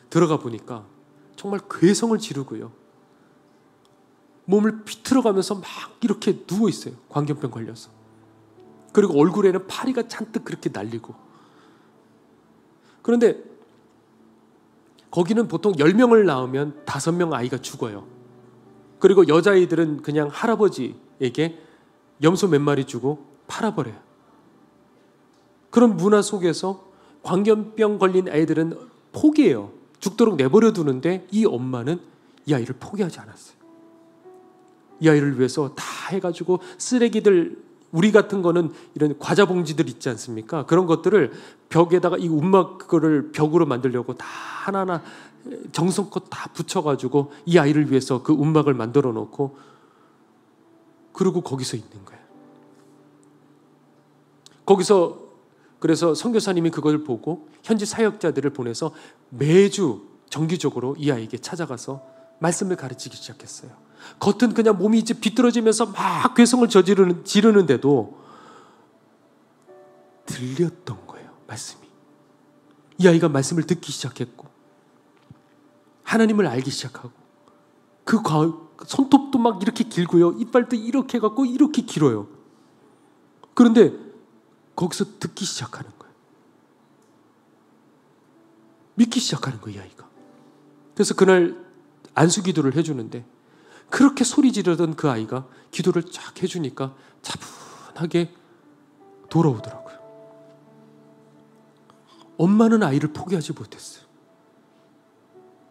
들어가 보니까 정말 괴성을 지르고요. 몸을 비틀어가면서 막 이렇게 누워 있어요. 광견병 걸려서. 그리고 얼굴에는 파리가 잔뜩 그렇게 날리고. 그런데 거기는 보통 10명을 낳으면 5명 아이가 죽어요. 그리고 여자아이들은 그냥 할아버지에게 염소 몇 마리 주고 팔아버려요. 그런 문화 속에서 광견병 걸린 아이들은 포기해요. 죽도록 내버려 두는데 이 엄마는 이 아이를 포기하지 않았어요. 이 아이를 위해서 다 해가지고 쓰레기들, 우리 같은 거는 이런 과자 봉지들 있지 않습니까? 그런 것들을 벽에다가 이 움막 그거를 벽으로 만들려고 다 하나하나 정성껏 다 붙여가지고 이 아이를 위해서 그 움막을 만들어 놓고 그러고 거기서 있는 거예요. 거기서 그래서 선교사님이 그걸 보고 현지 사역자들을 보내서 매주 정기적으로 이 아이에게 찾아가서 말씀을 가르치기 시작했어요. 겉은 그냥 몸이 이제 비뚤어지면서 막 괴성을 지르는데도 들렸던 거예요. 말씀이. 이 아이가 말씀을 듣기 시작했고 하나님을 알기 시작하고 그 손톱도 막 이렇게 길고요. 이빨도 이렇게 해갖고 이렇게 길어요. 그런데 거기서 듣기 시작하는 거예요. 믿기 시작하는 거예요, 이 아이가. 그래서 그날 안수기도를 해주는데 그렇게 소리 지르던 그 아이가 기도를 쫙 해주니까 차분하게 돌아오더라고요. 엄마는 아이를 포기하지 못했어요.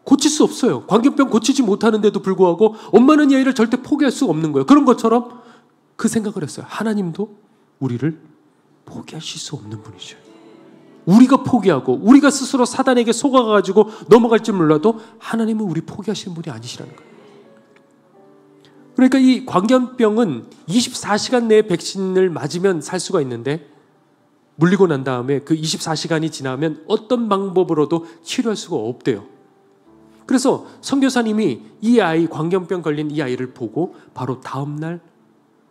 고칠 수 없어요. 광견병 고치지 못하는데도 불구하고 엄마는 이 아이를 절대 포기할 수 없는 거예요. 그런 것처럼 그 생각을 했어요. 하나님도 우리를 포기하실 수 없는 분이셔요. 우리가 포기하고 우리가 스스로 사단에게 속아가지고 넘어갈지 몰라도 하나님은 우리 포기하시는 분이 아니시라는 거예요. 그러니까 이 광견병은 24시간 내에 백신을 맞으면 살 수가 있는데 물리고 난 다음에 그 24시간이 지나면 어떤 방법으로도 치료할 수가 없대요. 그래서 선교사님이 이 아이, 광견병 걸린 이 아이를 보고 바로 다음날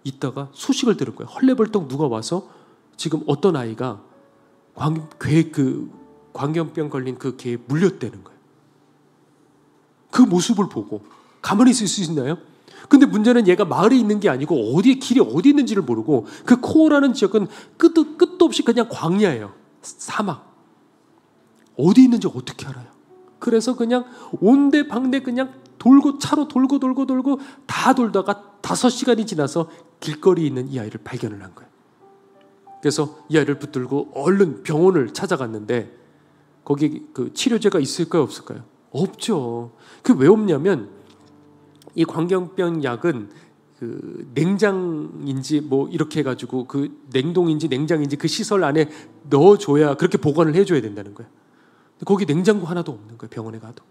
있다가 소식을 들은 거예요. 헐레벌떡 누가 와서 지금 어떤 아이가 광견병 걸린 그 개에 물렸다는 거예요. 그 모습을 보고 가만히 있을 수 있나요? 근데 문제는 얘가 마을에 있는 게 아니고 어디에 길이 어디 있는지를 모르고 그 코어라는 지역은 끝도 없이 그냥 광야예요. 사막. 어디 있는지 어떻게 알아요? 그래서 그냥 온데방데 그냥 차로 돌고 다 돌다가 5시간이 지나서 길거리에 있는 이 아이를 발견을 한 거예요. 그래서 이 아이를 붙들고 얼른 병원을 찾아갔는데 거기 그 치료제가 있을까요, 없을까요? 없죠. 그 왜 없냐면 이 광견병 약은 그 냉장인지 뭐 이렇게 해가지고 그 냉동인지 냉장인지 그 시설 안에 넣어줘야 그렇게 보관을 해줘야 된다는 거예요. 거기 냉장고 하나도 없는 거예요. 병원에 가도.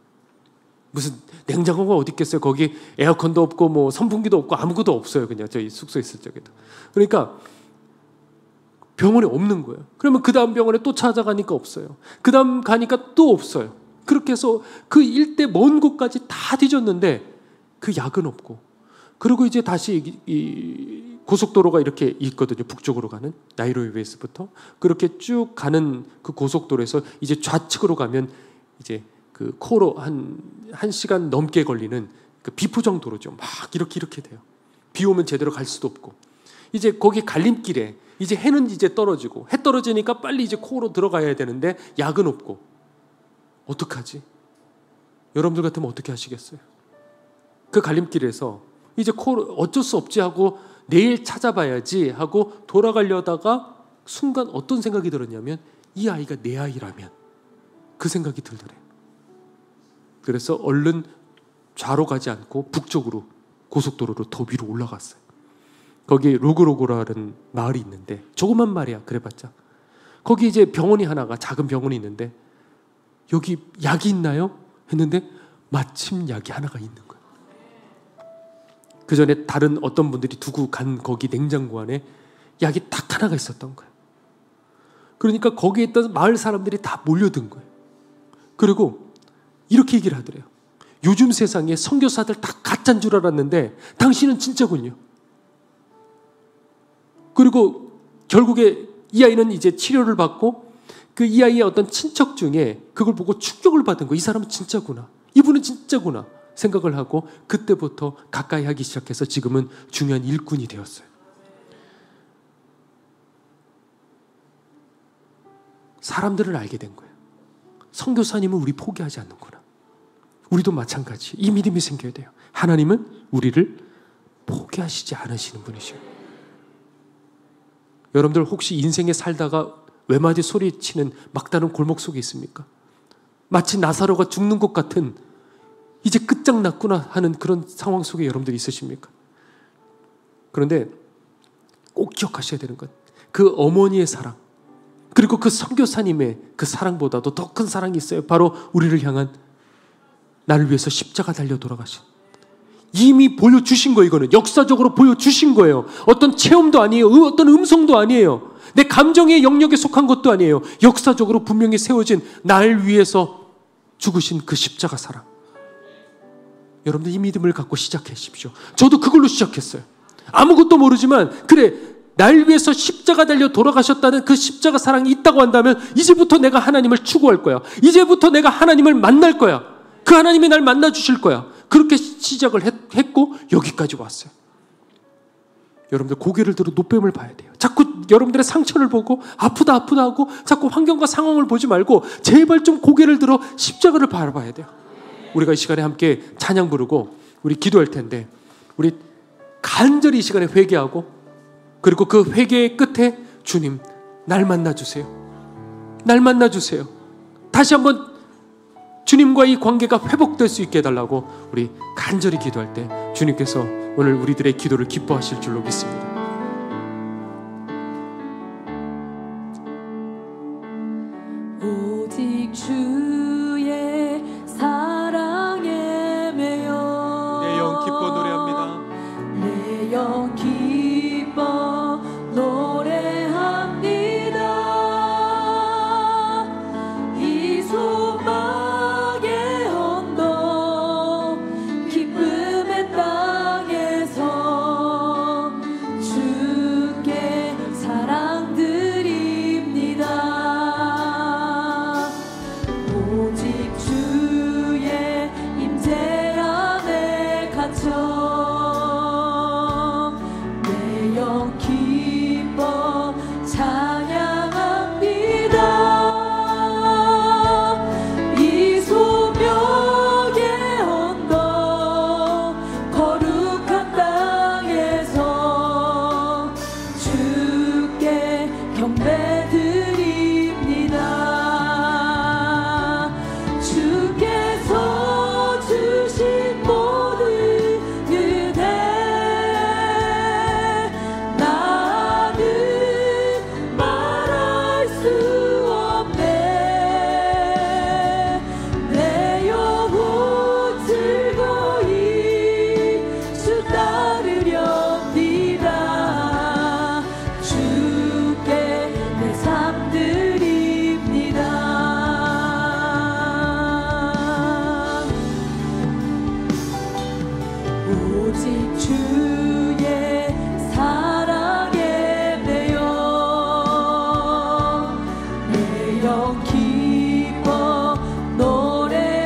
무슨 냉장고가 어디 있겠어요. 거기 에어컨도 없고 뭐 선풍기도 없고 아무것도 없어요. 그냥 저희 숙소에 있을 적에도. 그러니까 병원에 없는 거예요. 그러면 그 다음 병원에 또 찾아가니까 없어요. 그 다음 가니까 또 없어요. 그렇게 해서 그 일대 먼 곳까지 다 뒤졌는데 그 약은 없고, 그리고 이제 다시 이 고속도로가 이렇게 있거든요. 북쪽으로 가는 나이로비에서부터 그렇게 쭉 가는 그 고속도로에서 이제 좌측으로 가면 이제 그 코로 한 시간 넘게 걸리는 그 비포장 도로죠. 막 이렇게 돼요. 비 오면 제대로 갈 수도 없고, 이제 거기 갈림길에 이제 해는 이제 떨어지고, 해 떨어지니까 빨리 이제 코로 들어가야 되는데 약은 없고, 어떡하지? 여러분들 같으면 어떻게 하시겠어요? 그 갈림길에서 이제 코로 어쩔 수 없지 하고 내일 찾아봐야지 하고 돌아가려다가 순간 어떤 생각이 들었냐면 이 아이가 내 아이라면, 그 생각이 들더래요. 그래서 얼른 좌로 가지 않고 북쪽으로 고속도로로 더 위로 올라갔어요. 거기 로그로고라는 마을이 있는데, 조그만 마을이야. 그래봤자 거기 이제 병원이 하나가, 작은 병원이 있는데 여기 약이 있나요? 했는데 마침 약이 하나가 있는 거예요. 그 전에 다른 어떤 분들이 두고 간 거기 냉장고 안에 약이 딱 하나가 있었던 거예요. 그러니까 거기에 있던 마을 사람들이 다 몰려든 거예요. 그리고 이렇게 얘기를 하더래요. 요즘 세상에 선교사들 다 가짜인 줄 알았는데 당신은 진짜군요. 그리고 결국에 이 아이는 이제 치료를 받고 그 이 아이의 어떤 친척 중에 그걸 보고 충격을 받은 거. 이 사람은 진짜구나. 이분은 진짜구나 생각을 하고 그때부터 가까이 하기 시작해서 지금은 중요한 일꾼이 되었어요. 사람들을 알게 된 거예요. 선교사님은 우리 포기하지 않는구나. 우리도 마찬가지. 이 믿음이 생겨야 돼요. 하나님은 우리를 포기하시지 않으시는 분이셔요. 여러분들 혹시 인생에 살다가 외마디 소리치는 막다른 골목 속에 있습니까? 마치 나사로가 죽는 것 같은 이제 끝장났구나 하는 그런 상황 속에 여러분들이 있으십니까? 그런데 꼭 기억하셔야 되는 것, 그 어머니의 사랑, 그리고 그 선교사님의 그 사랑보다도 더 큰 사랑이 있어요. 바로 우리를 향한, 나를 위해서 십자가 달려 돌아가신, 이미 보여주신 거예요. 이거는 역사적으로 보여주신 거예요. 어떤 체험도 아니에요. 어떤 음성도 아니에요. 내 감정의 영역에 속한 것도 아니에요. 역사적으로 분명히 세워진 날 위해서 죽으신 그 십자가 사랑. 여러분들 이 믿음을 갖고 시작하십시오. 저도 그걸로 시작했어요. 아무것도 모르지만 그래, 날 위해서 십자가 달려 돌아가셨다는 그 십자가 사랑이 있다고 한다면 이제부터 내가 하나님을 추구할 거야. 이제부터 내가 하나님을 만날 거야. 그 하나님이 날 만나 주실 거야. 그렇게 시작을 했고 여기까지 왔어요. 여러분들 고개를 들어 노뱀을 봐야 돼요. 자꾸 여러분들의 상처를 보고 아프다 하고 자꾸 환경과 상황을 보지 말고 제발 좀 고개를 들어 십자가를 바라봐야 돼요. 우리가 이 시간에 함께 찬양 부르고 우리 기도할 텐데, 우리 간절히 이 시간에 회개하고, 그리고 그 회개의 끝에 주님 날 만나주세요. 날 만나주세요. 다시 한번 주님과 이 관계가 회복될 수 있게 해달라고 우리 간절히 기도할 때 주님께서 오늘 우리들의 기도를 기뻐하실 줄로 믿습니다. 오직 주의 사랑에 매여 내 영 기뻐 노래합니다. 내 영 기뻐 노래합니다. 이 소망의 언덕 기쁨의 땅에서 주께 사랑 드립니다. 오직 주의 임재 안에 갇혀 내 영 기뻐 찬양합니다. 이 소명의 언덕 거룩한 땅에서 주께 경배 드립니다. 주께서 주신 모든 은혜 나는 말할 수 없네. 내 영혼 즐거이 주 따르렵니다. 주께 내 삶 드립니다. 오직 주의 사랑에 매여 내 영 기뻐 노래합니다.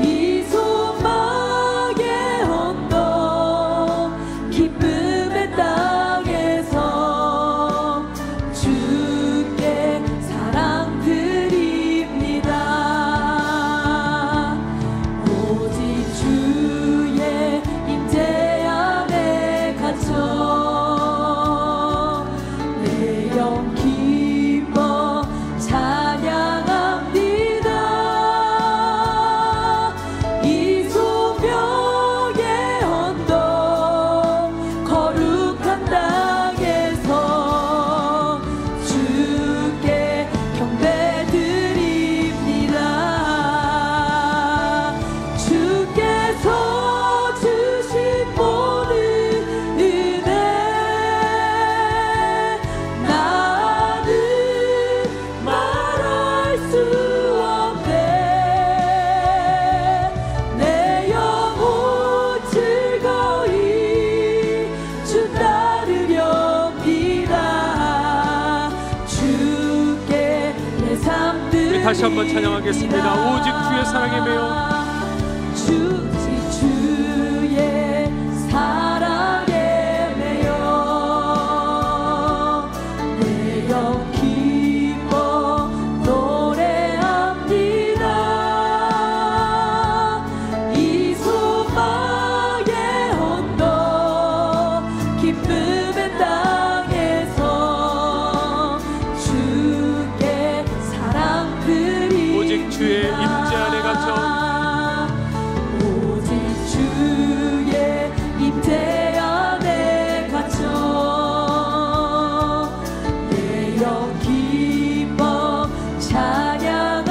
이 소망의 언덕 기쁨의 땅에서 주께 사랑 드립니다. 오직 주의 임재 안에 갇혀 내 영 기뻐 찬양합니다. 이 소명의 언덕 거룩한 땅에서 주께 경배 드립니다. 주께서 주신 모든 은혜 나는 다시 한번 찬양하겠습니다. 오직 주의 사랑에 매여 주의 사랑에 매여 내 영 기뻐 노래합니다. 이 소망의 언덕 기쁨의 땅에서 주께 사랑 드리 오직 주의 임재 안에 갇혀 임재 안에 갇혀 내 영 기뻐 찬양합니다.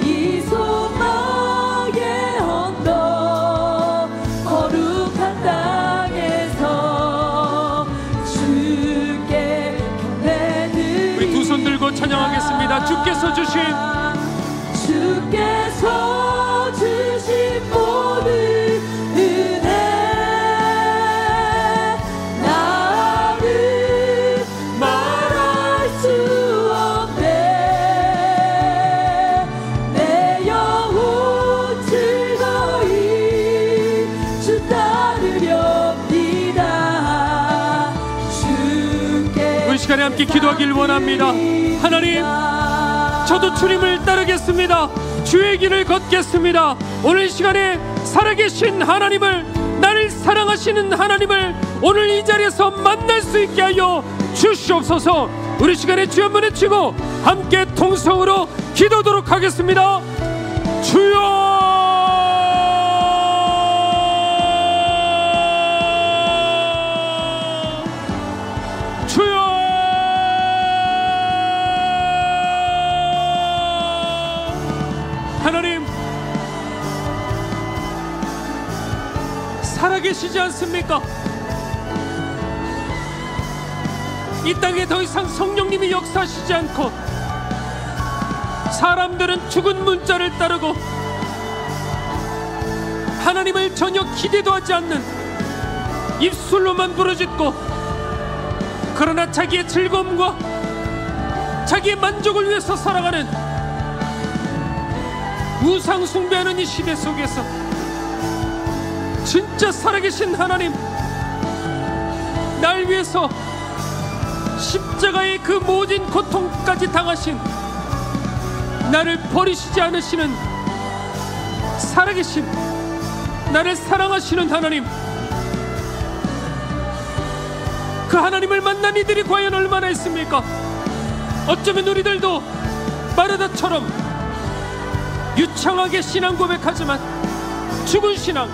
이 소망의 언덕 거룩한 땅에서 주께 경배드리 우리 두 손 들고 찬양하겠습니다. 주께서 주신 모든 은혜 나를 말할 수 없네. 내 영혼 즐거이 주 따르렵니다. 주께 이 시간에 함께 기도하길 원합니다. 하나님, 저도 주님을 따르겠습니다. 주의 길을 걷겠습니다. 오늘 시간에 살아계신 하나님을, 나를 사랑하시는 하나님을 오늘 이 자리에서 만날 수 있게 하여 주시옵소서. 우리 시간에 주여 한번 외치고 함께 통성으로 기도하도록 하겠습니다. 주여, 하나님, 살아계시지 않습니까? 이 땅에 더 이상 성령님이 역사하시지 않고 사람들은 죽은 문자를 따르고 하나님을 전혀 기대도 하지 않는, 입술로만 부르짖고 그러나 자기의 즐거움과 자기의 만족을 위해서 살아가는 우상 숭배하는 이 시대 속에서 진짜 살아계신 하나님, 날 위해서 십자가의 그 모든 고통까지 당하신, 나를 버리시지 않으시는 살아계신, 나를 사랑하시는 하나님, 그 하나님을 만난 이들이 과연 얼마나 있습니까? 어쩌면 우리들도 마르다처럼 유창하게 신앙 고백하지만 죽은 신앙,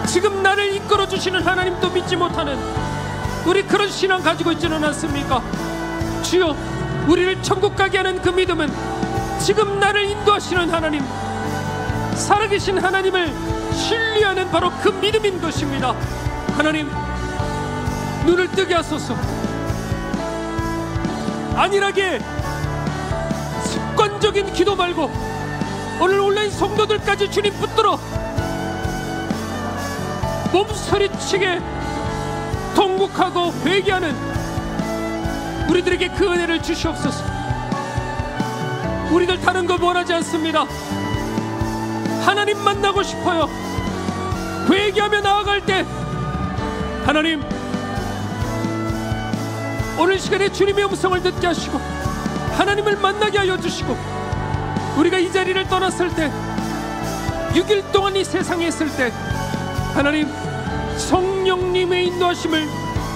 지금 나를 이끌어주시는 하나님도 믿지 못하는 우리 그런 신앙 가지고 있지는 않습니까? 주여, 우리를 천국 가게 하는 그 믿음은 지금 나를 인도하시는 하나님, 살아계신 하나님을 신뢰하는 바로 그 믿음인 것입니다. 하나님, 눈을 뜨게 하소서. 안일하게 습관적인 기도 말고 오늘 온라인 성도들까지 주님 붙들어 몸서리치게 통곡하고 회개하는 우리들에게 그 은혜를 주시옵소서. 우리들 다른 거 원하지 않습니다. 하나님 만나고 싶어요. 회개하며 나아갈 때 하나님, 오늘 시간에 주님의 음성을 듣게 하시고 하나님을 만나게 하여 주시고, 우리가 이 자리를 떠났을 때 6일 동안 이 세상에 있을 때 하나님, 성령님의 인도하심을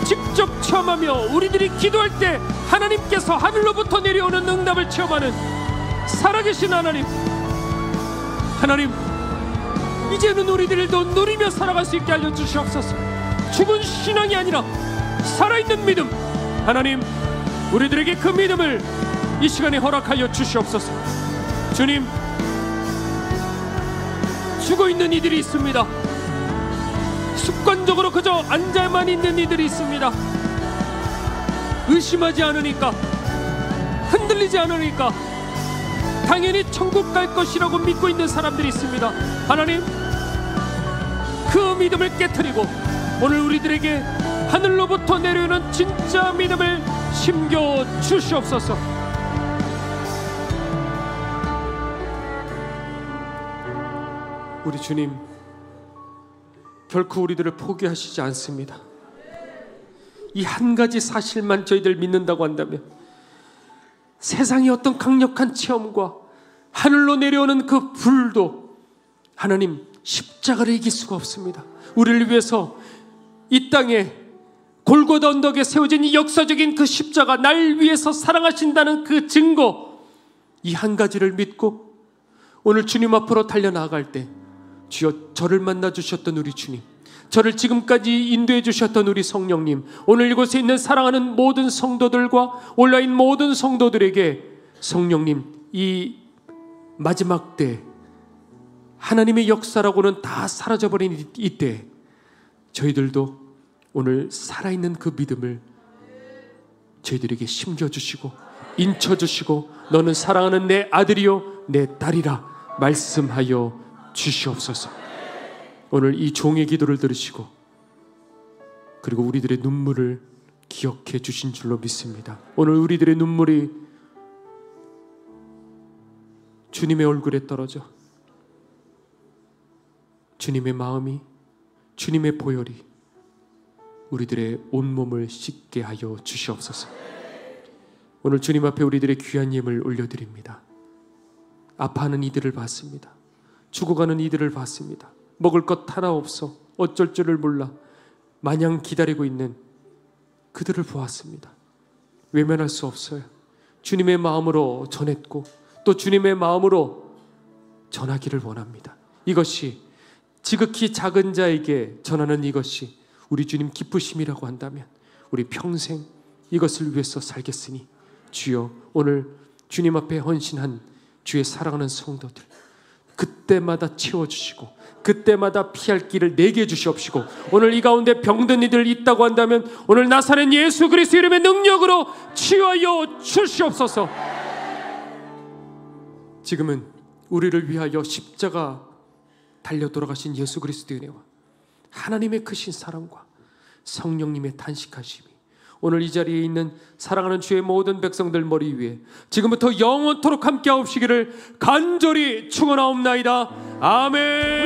직접 체험하며 우리들이 기도할 때 하나님께서 하늘로부터 내려오는 응답을 체험하는 살아계신 하나님, 하나님, 이제는 우리들도 누리며 살아갈 수 있게 알려주시옵소서. 죽은 신앙이 아니라 살아있는 믿음, 하나님, 우리들에게 그 믿음을 이 시간에 허락하여 주시옵소서. 주님, 죽어있는 이들이 있습니다. 습관적으로 그저 앉아만 있는 이들이 있습니다. 의심하지 않으니까, 흔들리지 않으니까 당연히 천국 갈 것이라고 믿고 있는 사람들이 있습니다. 하나님, 그 믿음을 깨트리고 오늘 우리들에게 하늘로부터 내려오는 진짜 믿음을 심겨 주시옵소서. 우리 주님, 결코 우리들을 포기하시지 않습니다. 이 한 가지 사실만 저희들 믿는다고 한다면 세상의 어떤 강력한 체험과 하늘로 내려오는 그 불도 하나님 십자가를 이길 수가 없습니다. 우리를 위해서 이 땅에 골고다 언덕에 세워진 이 역사적인 그 십자가, 날 위해서 사랑하신다는 그 증거, 이 한 가지를 믿고 오늘 주님 앞으로 달려나갈 때 주여, 저를 만나 주셨던 우리 주님, 저를 지금까지 인도해 주셨던 우리 성령님, 오늘 이곳에 있는 사랑하는 모든 성도들과 온라인 모든 성도들에게 성령님, 이 마지막 때 하나님의 역사라고는 다 사라져버린 이때 저희들도 오늘 살아있는 그 믿음을 저희들에게 심겨주시고 인쳐주시고 너는 사랑하는 내 아들이요 내 딸이라 말씀하여 주시옵소서. 오늘 이 종의 기도를 들으시고 그리고 우리들의 눈물을 기억해 주신 줄로 믿습니다. 오늘 우리들의 눈물이 주님의 얼굴에 떨어져 주님의 마음이, 주님의 보혈이 우리들의 온몸을 씻게 하여 주시옵소서. 오늘 주님 앞에 우리들의 귀한 예물 올려드립니다. 아파하는 이들을 봤습니다. 죽어가는 이들을 봤습니다. 먹을 것 하나 없어 어쩔 줄을 몰라 마냥 기다리고 있는 그들을 보았습니다. 외면할 수 없어요. 주님의 마음으로 전했고 또 주님의 마음으로 전하기를 원합니다. 이것이 지극히 작은 자에게 전하는 이것이 우리 주님 기쁘심이라고 한다면 우리 평생 이것을 위해서 살겠으니 주여, 오늘 주님 앞에 헌신한 주의 사랑하는 성도들 그때마다 채워주시고 그때마다 피할 길을 내게 주시옵시고 오늘 이 가운데 병든 이들 있다고 한다면 오늘 나사렛 예수 그리스도 이름의 능력으로 치유하여 주시옵소서. 지금은 우리를 위하여 십자가 달려 돌아가신 예수 그리스도의 은혜와 하나님의 크신 사랑과 성령님의 단식하심이 오늘 이 자리에 있는 사랑하는 주의 모든 백성들 머리 위에 지금부터 영원토록 함께 하옵시기를 간절히 축원하옵나이다. 아멘.